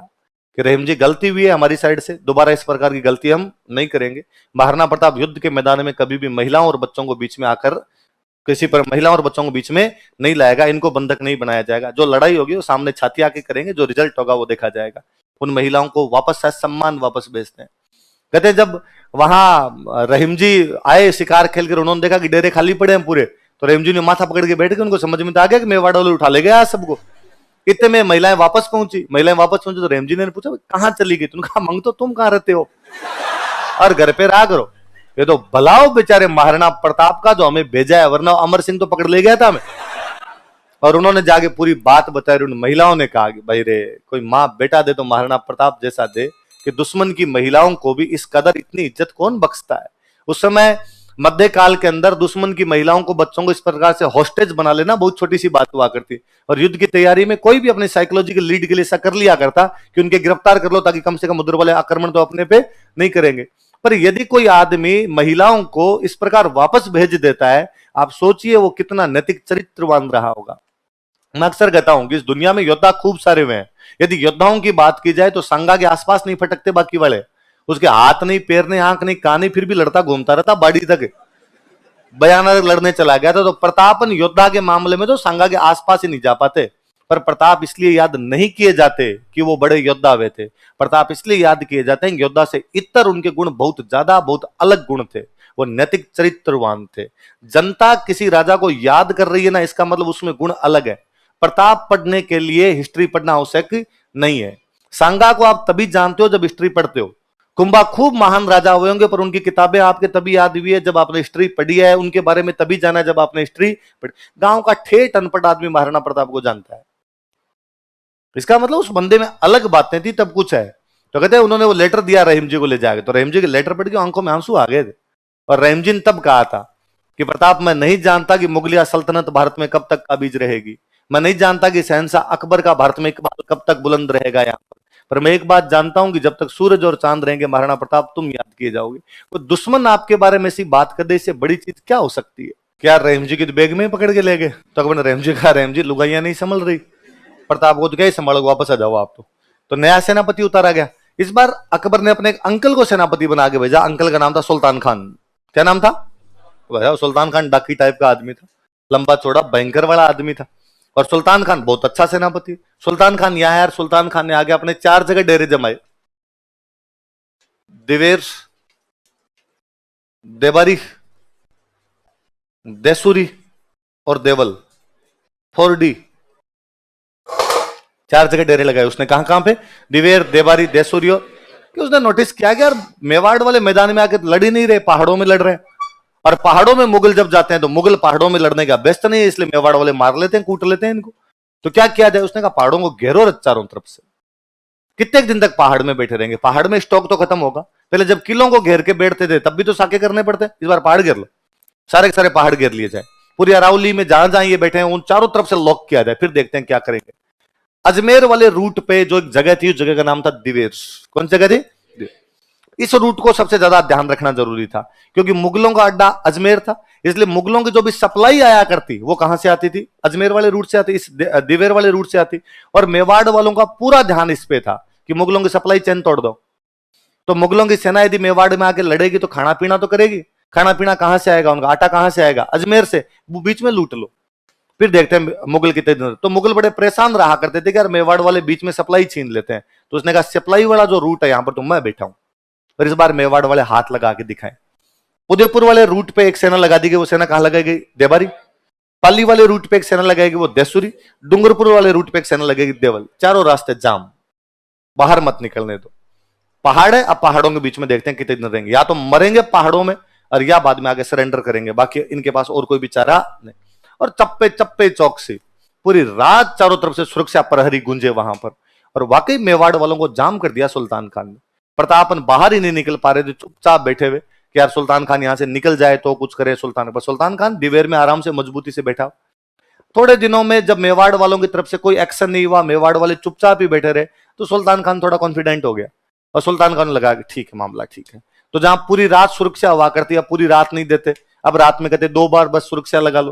कि रहीम जी गलती हुई है हमारी साइड से, दोबारा इस प्रकार की गलती हम नहीं करेंगे। महाराणा प्रताप युद्ध के मैदान में कभी भी महिलाओं और बच्चों को बीच में आकर किसी पर महिलाओं और बच्चों को बीच में नहीं लाएगा, इनको बंधक नहीं बनाया जाएगा, जो लड़ाई होगी वो सामने छाती आके करेंगे, जो रिजल्ट होगा वो देखा जाएगा। उन महिलाओं को वापस सम्मान वापस भेजते हैं। कहते हैं जब वहां रहीम जी आए शिकार खेल कर, उन्होंने देखा कि डेरे खाली पड़े हैं पूरे, तो रहीम जी ने माथा पकड़ के बैठ गए। उनको समझ में तो आ गया कि मेवाड़ वाले उठा ले गया सबको। इतने में महिलाएं वापस पहुंची। तो रहीम जी ने पूछा कहां चली गई? तुमने कहा मंग तो तुम कहां रहते हो और घर पे रहा करो। ये तो भलाओ बेचारे महाराणा प्रताप का जो हमें भेजा है, वरना अमर सिंह तो पकड़ ले गया था हमें। और उन्होंने जाके पूरी बात बताई। उन महिलाओं ने कहा कि भाई रे, कोई माँ बेटा दे तो महाराणा प्रताप जैसा दे कि दुश्मन की महिलाओं को भी इस कदर इतनी इज्जत कौन बख्शता है। उस समय मध्यकाल के अंदर दुश्मन की महिलाओं को, बच्चों को इस प्रकार से हॉस्टेज बना लेना बहुत छोटी सी बात हुआ करती। और युद्ध की तैयारी में कोई भी अपने साइकोलॉजिकल लीड के लिए ऐसा कर लिया करता कि उनके गिरफ्तार कर लो, ताकि कम से कम उधर वाले आक्रमण तो अपने पे नहीं करेंगे। पर यदि कोई आदमी महिलाओं को इस प्रकार वापस भेज देता है, आप सोचिए वो कितना नैतिक चरित्रवान रहा होगा। मैं अक्सर कहता हूं कि इस दुनिया में योद्धा खूब सारे हुए हैं। यदि योद्धाओं की बात की जाए तो सांगा के आसपास नहीं फटकते बाकी वाले। उसके हाथ नहीं, पैर नहीं, आंख नहीं, कान नहीं, फिर भी लड़ता घूमता रहता बाड़ी तक। भयानक लड़ने चला गया था। तो प्रतापन योद्धा के मामले में तो सांगा के आसपास ही नहीं जा पाते। पर प्रताप इसलिए याद नहीं किए जाते कि वो बड़े योद्धा हुए थे। प्रताप इसलिए याद किए जाते हैं कि योद्धा से इतर उनके गुण बहुत ज्यादा, बहुत अलग गुण थे। वो नैतिक चरित्रवान थे। जनता किसी राजा को याद कर रही है ना, इसका मतलब उसमें गुण अलग है। प्रताप पढ़ने के लिए हिस्ट्री पढ़ना आवश्यक नहीं है। सांगा को आप तभी जानते हो जब हिस्ट्री पढ़ते हो। कुंभा खूब महान राजा हुए होंगे, पर उनकी किताबें आपके तभी याद हुई है जब आपने हिस्ट्री पढ़ी है। उनके बारे में तभी जाना जब आपने हिस्ट्री पढ़ी। गांव का ठेठ अनपढ़ आदमी महाराणा प्रताप को जानता है। इसका मतलब उस बंदे में अलग बातें थी, तब कुछ है। तो कहते हैं उन्होंने वो लेटर दिया रहीम जी को ले जाके, तो रहीम जी के लेटर पढ़ के आंखों में आंसू आ गए थे। और रहीम जी ने तब कहा था कि प्रताप, मैं नहीं जानता कि मुगलिया सल्तनत भारत में कब तक काबिज रहेगी। मैं नहीं जानता कि शहंशाह अकबर का भारत में इकबाल कब तक बुलंद रहेगा यहाँ पर मैं एक बात जानता हूं कि जब तक सूरज और चांद रहेंगे महाराणा प्रताप तुम याद किए जाओगे। तो दुश्मन आपके बारे में ऐसी बात कर दे, इससे बड़ी चीज क्या हो सकती है? क्या रहीम जी की तो बैग में पकड़ के ले गए? तो अकबर ने रहीम जी कहा, रहीम जी लुगाइयां नहीं संभल रही, प्रताप को तो क्या ही संभालोगे, वापस आ जाओ आप। तो नया सेनापति उतारा गया। इस बार अकबर ने अपने एक अंकल को सेनापति बना के भेजा। अंकल का नाम था सुल्तान खान। क्या नाम था भैया? सुल्तान खान डाकी टाइप का आदमी था, लंबा चौड़ा भयंकर वाला आदमी था। और सुल्तान खान बहुत अच्छा सेनापति। सुल्तान खान यहां यार, सुल्तान खान ने आगे अपने 4 जगह डेरे जमाए। दिवेर, देबारी, देसुरी और देवल, 4D, 4 जगह डेरे लगाए उसने। कहां कहां पे? दिवेर, देबारी, देसुरी। और कि उसने नोटिस किया कि यार मेवाड़ वाले मैदान में आके लड़ ही नहीं रहे, पहाड़ों में लड़ रहे हैं। और पहाड़ों में मुगल जब जाते हैं तो मुगल पहाड़ों में लड़ने का बेस्ट नहीं है, इसलिए मेवाड़ वाले मार लेते हैं, कूट लेते हैं इनको। तो क्या किया जाए? उसने कहा पहाड़ों को घेरो चारों तरफ से। कितने दिन तक पहाड़ में बैठे रहेंगे? पहाड़ में स्टॉक तो खत्म होगा। पहले जब किलों को घेर के बैठते थे तब भी तो साके करने पड़ते। इस बार पहाड़ घेर लो, सारे के सारे पहाड़ घेर लिए जाए। पूरी अरावली में जहां जहां ये बैठे हैं उन चारों तरफ से लॉक किया जाए, फिर देखते हैं क्या करेंगे। अजमेर वाले रूट पे जो एक जगह थी, उस जगह का नाम था दिवेर। कौन सी जगह थी? इस रूट को सबसे ज्यादा ध्यान रखना जरूरी था, क्योंकि मुगलों का अड्डा अजमेर था। इसलिए मुगलों की जो भी सप्लाई आया करती वो कहां से आती थी? अजमेर वाले रूट से आती, इस दिवेर वाले रूट से आती। और मेवाड़ वालों का पूरा ध्यान इस पे था कि मुगलों की सप्लाई चेन तोड़ दो। तो मुगलों की सेना यदि मेवाड़ में आके लड़ेगी तो खाना पीना तो करेगी। खाना पीना कहां से आएगा? उनका आटा कहां से आएगा? अजमेर से। वो बीच में लूट लो, फिर देखते हैं मुगल कितने दिन। तो मुगल बड़े परेशान रहा करते थे कि यार मेवाड़ वाले बीच में सप्लाई छीन लेते हैं। तो उसने कहा सप्लाई वाला जो रूट है यहां पर तो मैं बैठा हूं। और इस बार मेवाड़ वाले हाथ लगा के दिखाएं। उदयपुर वाले रूट पे एक सेना लगा दी गई, वो सेना कहां लगाएगी? देबारी। पाली वाले रूट पे एक सेना लगाएगी, वो देसुरी। डूंगरपुर वाले रूट पे एक सेना लगेगी, देवल। चारों रास्ते जाम, बाहर मत निकलने दो। पहाड़ है, अब पहाड़ों के बीच में देखते हैं कितने दिन रहेंगे। या तो मरेंगे पहाड़ों में और या बाद में आगे सरेंडर करेंगे, बाकी इनके पास और कोई भी चारा नहीं। और चप्पे चप्पे चौकसी, पूरी रात चारों तरफ से सुरक्षा प्रहरी गूंजे वहां पर। और वाकई मेवाड़ वालों को जाम कर दिया सुल्तान खान ने। प्रतापन बाहर ही नहीं निकल पा रहे थे, चुपचाप बैठे हुए कि यार सुल्तान खान यहां से निकल जाए तो कुछ करे सुल्तान। पर सुल्तान खान दिवेर में आराम से मजबूती से बैठा। थोड़े दिनों में जब मेवाड़ वालों की तरफ से कोई एक्शन नहीं हुआ, मेवाड़ वाले चुपचाप ही बैठे रहे, तो सुल्तान खान थोड़ा कॉन्फिडेंट हो गया। और सुल्तान खान लगा कि ठीक है, मामला ठीक है। तो जहां पूरी रात सुरक्षा हुआ करती है, पूरी रात नहीं देते, अब रात में कहते 2 बार बस सुरक्षा लगा लो।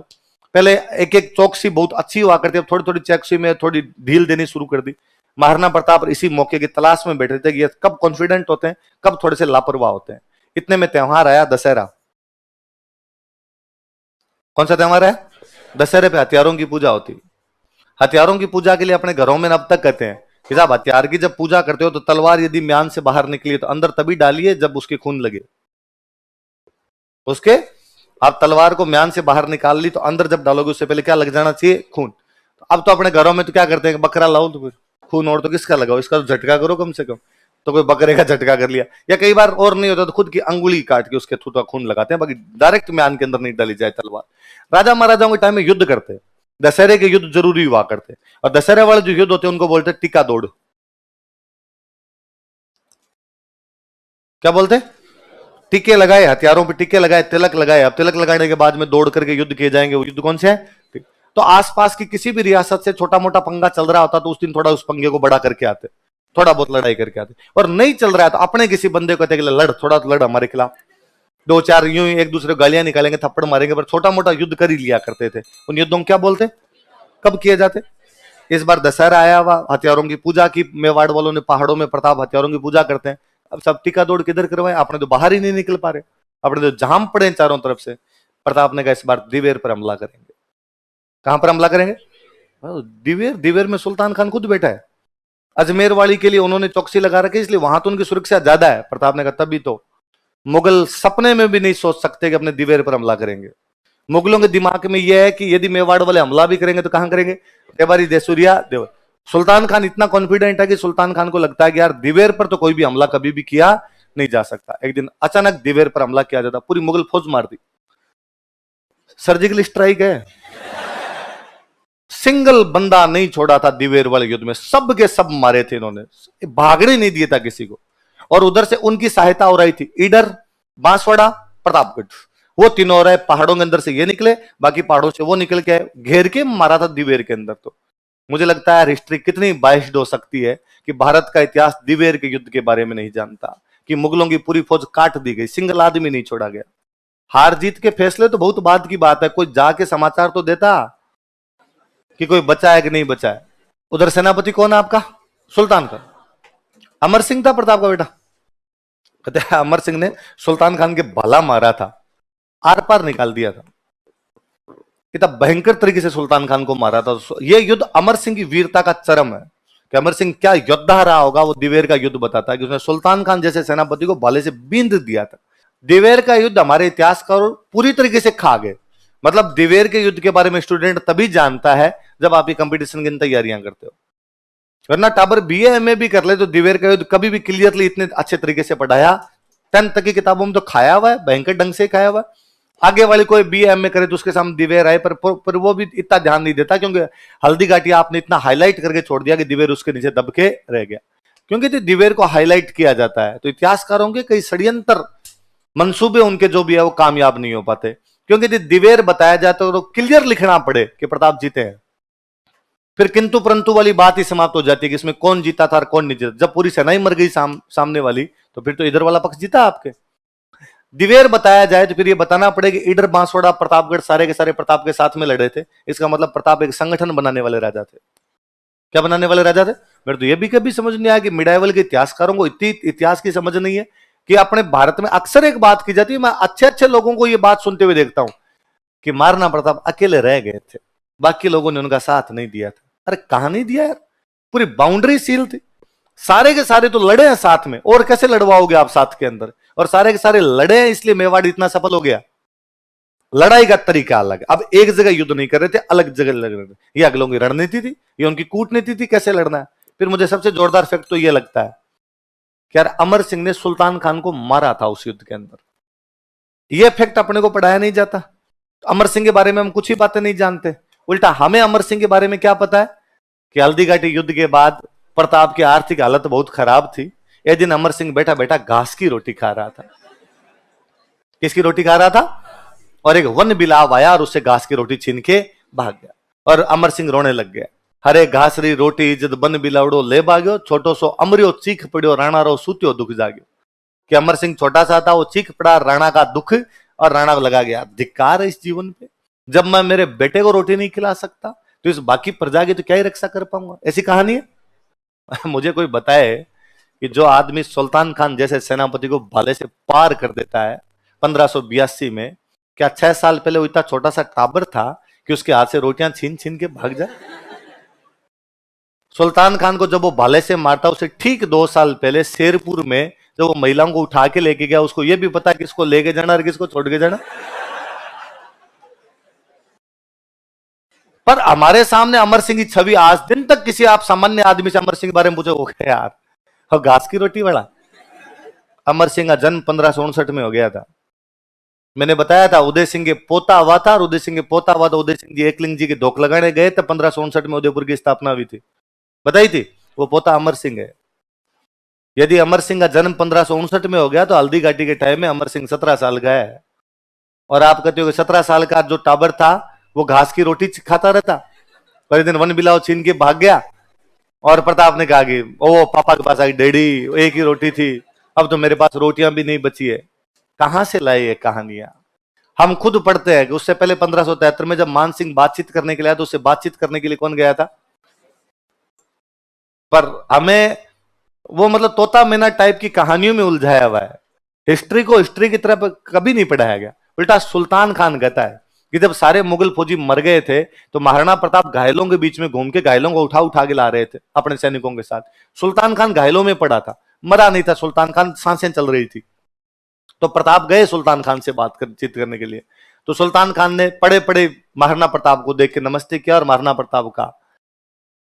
पहले एक एक चौकसी बहुत अच्छी हुआ करती है, थोड़ी थोड़ी चौकसी में थोड़ी ढील देनी शुरू कर दी। महाराणा प्रताप इसी मौके की तलाश में बैठे थे कि ये कब कॉन्फिडेंट होते हैं, कब थोड़े से लापरवाह होते हैं। इतने में त्योहार आया दशहरा। कौन सा त्योहार है? दशहरे पे हथियारों की पूजा होती। हथियारों की पूजा के लिए अपने घरों में अब तक कहते हैं कि साहब हथियार की जब पूजा करते हो तो तलवार यदि म्यान से बाहर निकली तो अंदर तभी डालिए जब उसके खून लगे। उसके आप तलवार को म्यान से बाहर निकाल ली तो अंदर जब डालोगे उससे पहले क्या लग जाना चाहिए? खून। अब तो अपने घरों में तो क्या करते हैं, बकरा लाओ तो फिर खून और तो किसका लगाओ, इसका तो झटका करो कम से कम। तो कोई बकरे का झटका कर लिया, या कई बार और नहीं होता तो खुद की अंगुली काट के उसके थूथा खून लगाते हैं, बाकी डायरेक्ट म्यान के अंदर नहीं डाली जाए तलवार। राजा महाराजाओं के टाइम में युद्ध करते, दशहरे के युद्ध जरूरी हुआ करते, और दशहरे वाले जो युद्ध होते हैं उनको बोलते हैं टीका दौड़। क्या बोलते? टीके लगाए, हथियारों पे टीके लगाए, तिलक लगाए। अब तिलक लगाने के बाद में दौड़ करके युद्ध किए जाएंगे, वो युद्ध कौन से है? तो आसपास की किसी भी रियासत से छोटा मोटा पंगा चल रहा होता तो उस दिन थोड़ा उस पंगे को बड़ा करके आते, थोड़ा बहुत लड़ाई करके आते। और नहीं चल रहा है तो अपने किसी बंदे को कहते कि लड़, थोड़ा तो लड़ हमारे खिलाफ, दो चार यूं ही एक दूसरे को गालियां निकालेंगे, थप्पड़ मारेंगे, पर छोटा मोटा युद्ध कर ही लिया करते थे। उन युद्धों को क्या बोलते, कब किए जाते? इस बार दशहरा आया हुआ, हथियारों की पूजा की, मेवाड़ वालों ने पहाड़ों में प्रताप हथियारों की पूजा करते हैं। अब सब टीका दौड़ किधर करवाए, आपने तो बाहर ही नहीं निकल पा रहे, अपने तो जाम पड़े हैं चारों तरफ से। प्रताप ने कहा इस बार दिवेर पर हमला करेंगे। कहां पर हमला करेंगे? दिवेर। दिवेर में सुल्तान खान खुद बैठा है। अजमेर वाली के लिए उन्होंने चौकसी लगा रखी, इसलिए वहां तो उनकी सुरक्षा ज्यादा है। प्रताप ने कहा तभी तो मुगल सपने में भी नहीं सोच सकते कि अपने दिवेर पर हमला करेंगे। मुगलों के दिमाग में यह है कि यदि मेवाड़ वाले हमला भी करेंगे तो कहां करेंगे? देवारी देसुरिया देव। सुल्तान खान इतना कॉन्फिडेंट है कि सुल्तान खान को लगता है कि यार दिवेर पर तो कोई भी हमला कभी भी किया नहीं जा सकता। एक दिन अचानक दिवेर पर हमला किया जाता, पूरी मुगल फौज मार दी। सर्जिकल स्ट्राइक है, सिंगल बंदा नहीं छोड़ा था दिवेर वाले युद्ध में, सब के सब मारे थे इन्होंने, भागने नहीं दिया था किसी को। और उधर से उनकी सहायता हो रही थी ईडर, बांसवाड़ा, प्रतापगढ़। वो तीनों हो रहे पहाड़ों के अंदर से ये निकले, बाकी पहाड़ों से वो निकल के घेर के मारा था दिवेर के अंदर। तो मुझे लगता है हिस्ट्री कितनी बाइस्ड हो सकती है कि भारत का इतिहास दिवेर के युद्ध के बारे में नहीं जानता, कि मुगलों की पूरी फौज काट दी गई, सिंगल आदमी नहीं छोड़ा गया। हार जीत के फैसले तो बहुत बाद की बात है, कोई जाके समाचार तो देता कि कोई बचा है कि नहीं बचा है। उधर सेनापति कौन है आपका? सुल्तान खान। अमर सिंह था प्रताप का बेटा। कहते हैं अमर सिंह ने सुल्तान खान के भला मारा था, आर पार निकाल दिया था, इतना भयंकर तरीके से सुल्तान खान को मारा था। यह युद्ध अमर सिंह की वीरता का चरम है कि अमर सिंह क्या योद्धा रहा होगा। वो दिवेर का युद्ध बताता है कि उसने सुल्तान खान जैसे सेनापति को भाले से बींद दिया था। दिवेर का युद्ध हमारे इतिहास का पूरी तरीके से खा गए। मतलब दिवेर के युद्ध के बारे में स्टूडेंट तभी जानता है जब आप ये कंपटीशन की तैयारियां करते हो, वरना टाबर बीए एमए भी कर ले तो दिवेर का युद्ध कभी भी क्लियरली इतने अच्छे तरीके से पढ़ाया 10th तक की किताबों में तो खाया हुआ है, भयंकर ढंग से खाया हुआ है। आगे वाले कोई बीए एमए करे तो उसके सामने दिवेर आए, पर वो भी इतना ध्यान नहीं देता, क्योंकि हल्दी घाटी आपने इतना हाईलाइट करके छोड़ दिया कि दिवेर उसके नीचे दब के रह गया। क्योंकि दिवेर को हाईलाइट किया जाता है तो इतिहासकारों के कई षड्यंत्र मंसूबे उनके जो भी है वो कामयाब नहीं हो पाते, क्योंकि दिवेर बताया जाता है तो क्लियर लिखना पड़े कि प्रताप जीते हैं। फिर किंतु परंतु वाली बात ही समाप्त हो जाती है कि इसमें कौन जीता था और कौन नहीं जीता। जब पूरी सेना ही मर गई सामने वाली, तो फिर तो इधर वाला पक्ष जीता आपके। दिवेर बताया जाए तो फिर ये बताना पड़ेगा ईडर, बांसवाड़ा, प्रतापगढ़ सारे के सारे प्रताप के साथ में लड़े थे। इसका मतलब प्रताप एक संगठन बनाने वाले राजा थे। क्या बनाने वाले राजा थे? मेरे तो ये भी कभी समझ नहीं आया कि मिडाइवल के इतिहासकारों को इतनी इतिहास की समझ नहीं है कि अपने भारत में अक्सर एक बात की जाती है, मैं अच्छे अच्छे लोगों को ये बात सुनते हुए देखता हूं कि महाराणा प्रताप अकेले रह गए थे, बाकी लोगों ने उनका साथ नहीं दिया था। अरे कहां नहीं दिया यार, पूरी बाउंड्री सील थी, सारे के सारे तो लड़े हैं साथ में, और कैसे लड़वाओगे आप साथ के अंदर? और सारे के सारे लड़े हैं, इसलिए मेवाड़ इतना सफल हो गया। लड़ाई का तरीका अलग, अब एक जगह युद्ध नहीं कर रहे थे, अलग जगह लड़ रहे थे। ये अगलों की रणनीति थी, ये उनकी कूटनीति थी, कैसे लड़ना है। फिर मुझे सबसे जोरदार फैक्ट तो ये लगता है कि यार अमर सिंह ने सुल्तान खान को मारा था उस युद्ध के अंदर। यह फैक्ट अपने को पढ़ाया नहीं जाता। अमर सिंह के बारे में हम कुछ ही बातें नहीं जानते, उल्टा हमें अमर सिंह के बारे में क्या पता है कि हल्दी घाटी युद्ध के बाद प्रताप की आर्थिक हालत बहुत खराब थी। एक दिन अमर सिंह बैठा बैठा घास की रोटी खा रहा था। किसकी रोटी खा रहा था? और एक वन बिलाव आया और उससे घास की रोटी छीन के भाग गया, और अमर सिंह रोने लग गया। हरे घास री रोटी जद बन बिलावड़ो ले भाग्यो, छोटो सो अमरियो चीख पड़ियो, राणा रो सूत्यो दुख जाग्यो। कि अमर सिंह छोटा सा था, वो चीख पड़ा राणा का दुख, और राणा को लगा गया धिक्कार है इस जीवन पे, जब मैं मेरे बेटे को रोटी नहीं खिला सकता तो इस बाकी प्रजा की तो क्या ही रक्षा कर पाऊंगा। ऐसी कहानी है। मुझे कोई बताए कि जो आदमी सुल्तान खान जैसे सेनापति को भाले से पार कर देता है 1582 में, क्या 6 साल पहले वो इतना छोटा सा टाबर था कि उसके हाथ से रोटियां छीन छीन के भाग जाए? सुल्तान खान को जब वो भाले से मारता, उसे ठीक 2 साल पहले शेरपुर में जब वो महिलाओं को उठा के लेके गया, उसको ये भी पता किसको लेके जाना और किसको छोड़ के जाना। पर हमारे सामने अमर सिंह की छवि आज दिन तक किसी आप सामान्य आदमी से अमर सिंह के बारे में पूछो, हो गया यार और घास की रोटी वाला। अमर सिंह का जन्म 1559 में हो गया था। मैंने बताया था उदय सिंह के पोता हुआ था, और उदय सिंह के पोता हुआ तो उदय सिंह जी एकलिंग जी के धोख लगाने गए थे, 1559 में उदयपुर की स्थापना हुई थी, बताई थी। वो पोता अमर सिंह है। यदि अमर सिंह का जन्म 1559 में हो गया तो हल्दी घाटी के टाइम में अमर सिंह 17 साल का है। और आप कहते हो कि 17 साल का जो टाबर था वो घास की रोटी खाता रहता। पर दिन वन बिलाव छीन के भाग गया और प्रताप ने कहा कि ओ पापा के पास आई डैडी, एक ही रोटी थी, अब तो मेरे पास रोटियां भी नहीं बची है। कहां से लाए ये कहानियां? हम खुद पढ़ते हैं कि उससे पहले 1573 में जब मान सिंह बातचीत करने के लिए आया तो उससे बातचीत करने के लिए कौन गया था? पर हमें वो मतलब तोता मैना टाइप की कहानियों में उलझाया हुआ है। हिस्ट्री को हिस्ट्री की तरफ कभी नहीं पढ़ाया गया। उल्टा सुल्तान खान कहता है कि जब सारे मुगल फौजी मर गए थे तो महाराणा प्रताप घायलों के बीच में घूम के घायलों को उठा उठा के ला रहे थे अपने सैनिकों के साथ। सुल्तान खान घायलों में पड़ा था, मरा नहीं था सुल्तान खान, सांसें चल रही थी। तो प्रताप गए सुल्तान खान से बातचीत करने के लिए। तो सुल्तान खान ने पड़े पड़े महाराणा प्रताप को देख के नमस्ते किया और महाराणा प्रताप का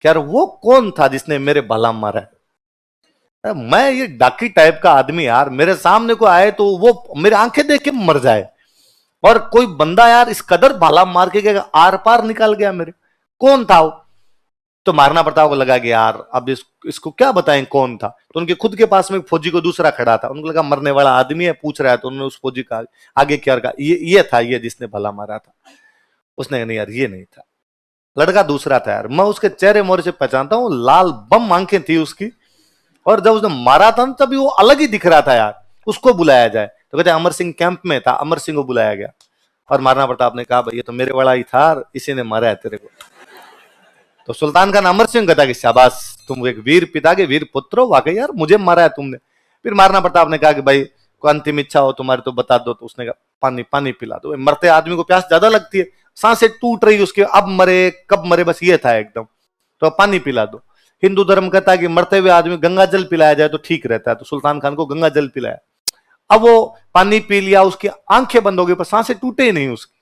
यार वो कौन था जिसने मेरे भला मारा है? मैं ये डाकी टाइप का आदमी यार, मेरे सामने को आए तो वो मेरे आंखें देख के मर जाए, और कोई बंदा यार इस कदर भाला मार के गया, आर पार निकाल गया मेरे, कौन था वो? तो महाराणा प्रताप को लगा कि यार अब इसको क्या बताएं कौन था। तो उनके खुद के पास में फौजी को दूसरा खड़ा था, उनको लगा मरने वाला आदमी है पूछ रहा है, तो उन्होंने उस फौजी का आगे क्या कहा, ये था ये जिसने भला मारा था। उसने नहीं यार ये नहीं था, लड़का दूसरा था यार, मैं उसके चेहरे मोहरे से पहचानता हूँ, लाल बम आंखें थी उसकी, और जब उसने मारा था तभी वो अलग ही दिख रहा था यार, उसको बुलाया जाए। तो कहते अमर सिंह कैंप में था, अमर सिंह को बुलाया गया और महाराणा प्रताप ने कहा भाई ये तो मेरे वाला ही था, इसी ने मारा है तेरे को। तो सुल्तान खान अमर सिंह कहता कि शाबाश तुम एक वीर पिता के वीर पुत्र हो, वाकई यार मुझे मारा है तुमने। फिर महाराणा प्रताप ने कहा कि भाई कोई अंतिम इच्छा हो तुम्हारी तो बता दो। तो उसने कहा पानी पानी पिला दो। मरते आदमी को प्यास ज्यादा लगती है, सांसें टूट रही उसके, अब मरे कब मरे बस ये था एकदम, तो पानी पिला दो। हिंदू धर्म कहता है कि मरते हुए आदमी गंगा जल पिलाया जाए तो ठीक रहता है, तो सुल्तान खान को गंगा जल पिलाया। अब वो पानी पी लिया, उसकी आंखें बंद हो गई पर सांसें टूटे ही नहीं उसकी,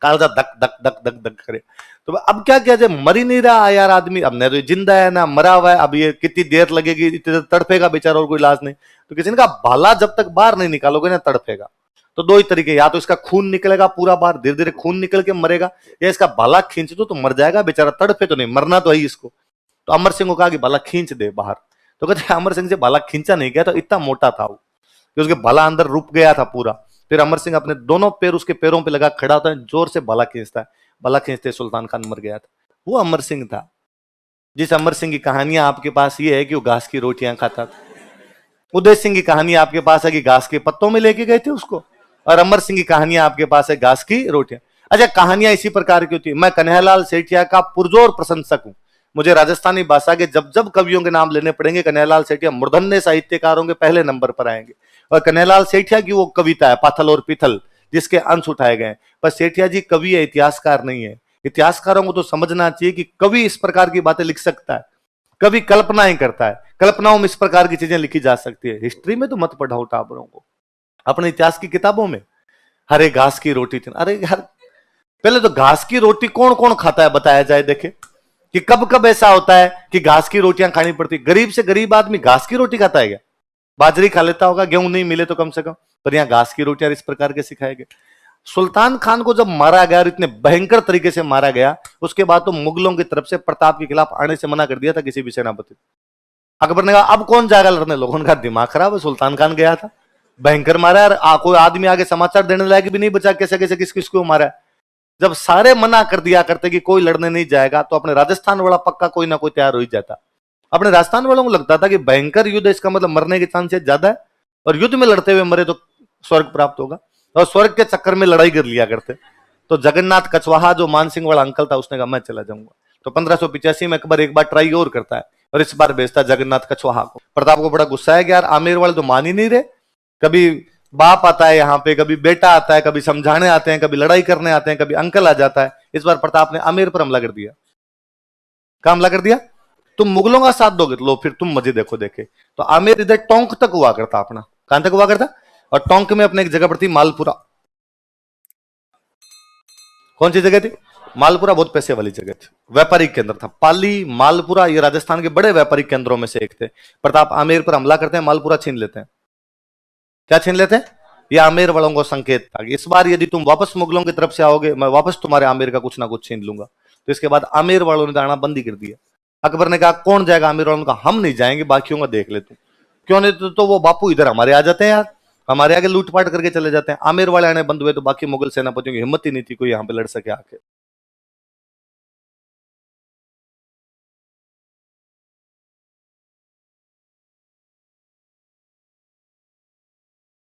कालजा धक धक धक धक धक करे। तो अब क्या किया जाए, मर ही नहीं रहा यार आदमी, अब न तो जिंदा है ना मरा हुआ है, अब ये कितनी देर लगेगी, इतनी देर तड़पेगा बेचारा और कोई इलाज नहीं। तो किसी ने कहा भाला जब तक बाहर नहीं निकालोगे ना तड़पेगा। तो दो ही तरीके, या तो इसका खून निकलेगा पूरा बाहर, धीरे धीरे खून निकल के मरेगा, या इसका भाला खींच दो तो मर जाएगा बेचारा, तड़पे तो नहीं, मरना तो है इसको। तो अमर सिंह को कहा कि भाला खींच दे बाहर। तो कहते अमर सिंह से भाला खींचा नहीं गया, तो इतना मोटा था वो कि उसके भाला अंदर रुक गया था पूरा। फिर अमर सिंह अपने दोनों पैर उसके पैरों पे लगा खड़ा होता है, जोर से भाला खींचता है, भाला खींचते सुल्तान खान मर गया था। वो अमर सिंह था। जिस अमर सिंह की कहानियां आपके पास ये है कि वो घास की रोटियां खाता था। उदय सिंह की कहानी आपके पास है कि घास के पत्तों में लेके गए थे उसको, और अमर सिंह की कहानियां आपके पास है घास की रोटियां। अच्छा, कहानियां इसी प्रकार की होती है। मैं कन्हैयालाल सेठिया का पुरजोर प्रशंसक हूं। मुझे राजस्थानी भाषा के जब जब कवियों के नाम लेने पड़ेंगे, कन्हैयालाल सेठिया मूर्धन्य साहित्यकारों के पहले नंबर पर आएंगे। और कन्हैयालाल सेठिया की वो कविता है पाथल और पिथल, जिसके अंश उठाए गए। पर सेठिया जी कवि है, इतिहासकार नहीं है। इतिहासकारों को तो समझना चाहिए कि कवि इस प्रकार की बातें लिख सकता है, कवि कल्पनाएं करता है, कल्पनाओं में इस प्रकार की चीजें लिखी जा सकती है। हिस्ट्री में तो मत पढ़ाओ टाबरों को, अपने इतिहास की किताबों में। हरे घास की रोटी थी, अरे यार पहले तो घास की रोटी कौन कौन खाता है बताया जाए, देखे कि कब कब ऐसा होता है कि घास की रोटियां खानी पड़ती। गरीब से गरीब आदमी घास की रोटी खाता है क्या? बाजरी खा लेता होगा, गेहूं नहीं मिले तो कम से कम, पर यहां घास की रोटियां इस प्रकार के सिखाए गए। सुल्तान खान को जब मारा गया और इतने भयंकर तरीके से मारा गया, उसके बाद तो मुगलों की तरफ से प्रताप के खिलाफ आने से मना कर दिया था किसी भी सेनापति। अकबर ने कहा अब कौन जाएगा लड़ने, लोगों का दिमाग खराब है, सुल्तान खान गया था भयंकर मारा है, कोई आदमी आगे समाचार देने लायक भी नहीं बचा कैसे कैसे किस किस को मारा है। जब सारे मना कर दिया करते कि कोई लड़ने नहीं जाएगा, तो अपने राजस्थान वाला पक्का कोई ना कोई तैयार हो ही जाता। अपने राजस्थान वालों को लगता था कि भयंकर युद्ध, इसका मतलब मरने के चांसेस ज्यादा है, और युद्ध में लड़ते हुए मरे तो स्वर्ग प्राप्त होगा, और स्वर्ग के चक्कर में लड़ाई कर लिया करते। तो जगन्नाथ कछवाहा जो मानसिंह वाला अंकल था, उसने कहा मैं चला जाऊंगा। तो 1585 में अकबर एक बार ट्राई और करता है, और इस बार भेजता जगन्नाथ कछवाहा को। प्रताप को बड़ा गुस्सा है कि यार आमेर वाले तो मान ही नहीं रहे, कभी बाप आता है यहाँ पे, कभी बेटा आता है, कभी समझाने आते हैं, कभी लड़ाई करने आते हैं, कभी अंकल आ जाता है। इस बार प्रताप ने आमेर पर हमला कर दिया। क्या हमला कर दिया? तुम मुगलों का साथ दोगे तो लो फिर तुम मजे देखो देखे। तो आमेर इधर टोंक तक हुआ करता अपना, कहां तक हुआ करता, और टोंक में अपने एक जगह पड़ती मालपुरा। कौन सी जगह थी, मालपुरा, बहुत पैसे वाली जगह थी, व्यापारिक केंद्र था। पाली, मालपुरा, ये राजस्थान के बड़े व्यापारिक केंद्रों में से एक थे। प्रताप आमेर पर हमला करते हैं, मालपुरा छीन लेते हैं। क्या छीन लेते हैं, ये आमेर वालों को संकेत था कि इस बार यदि तुम वापस मुगलों की तरफ से आओगे, मैं वापस तुम्हारे आमेर का कुछ ना कुछ छीन लूंगा। तो इसके बाद आमेर वालों ने जाना बंदी कर दिया। अकबर ने कहा कौन जाएगा आमेर वालों का, हम नहीं जाएंगे, बाकियों का देख ले तू। क्यों नहीं, तो वो बापू इधर हमारे आ जाते हैं यार, हमारे आगे लूटपाट करके चले जाते हैं। आमेर वाले आने बंद हुए तो बाकी मुगल सेनापतियों की हिम्मत ही नहीं थी कोई यहाँ पे लड़ सके आके।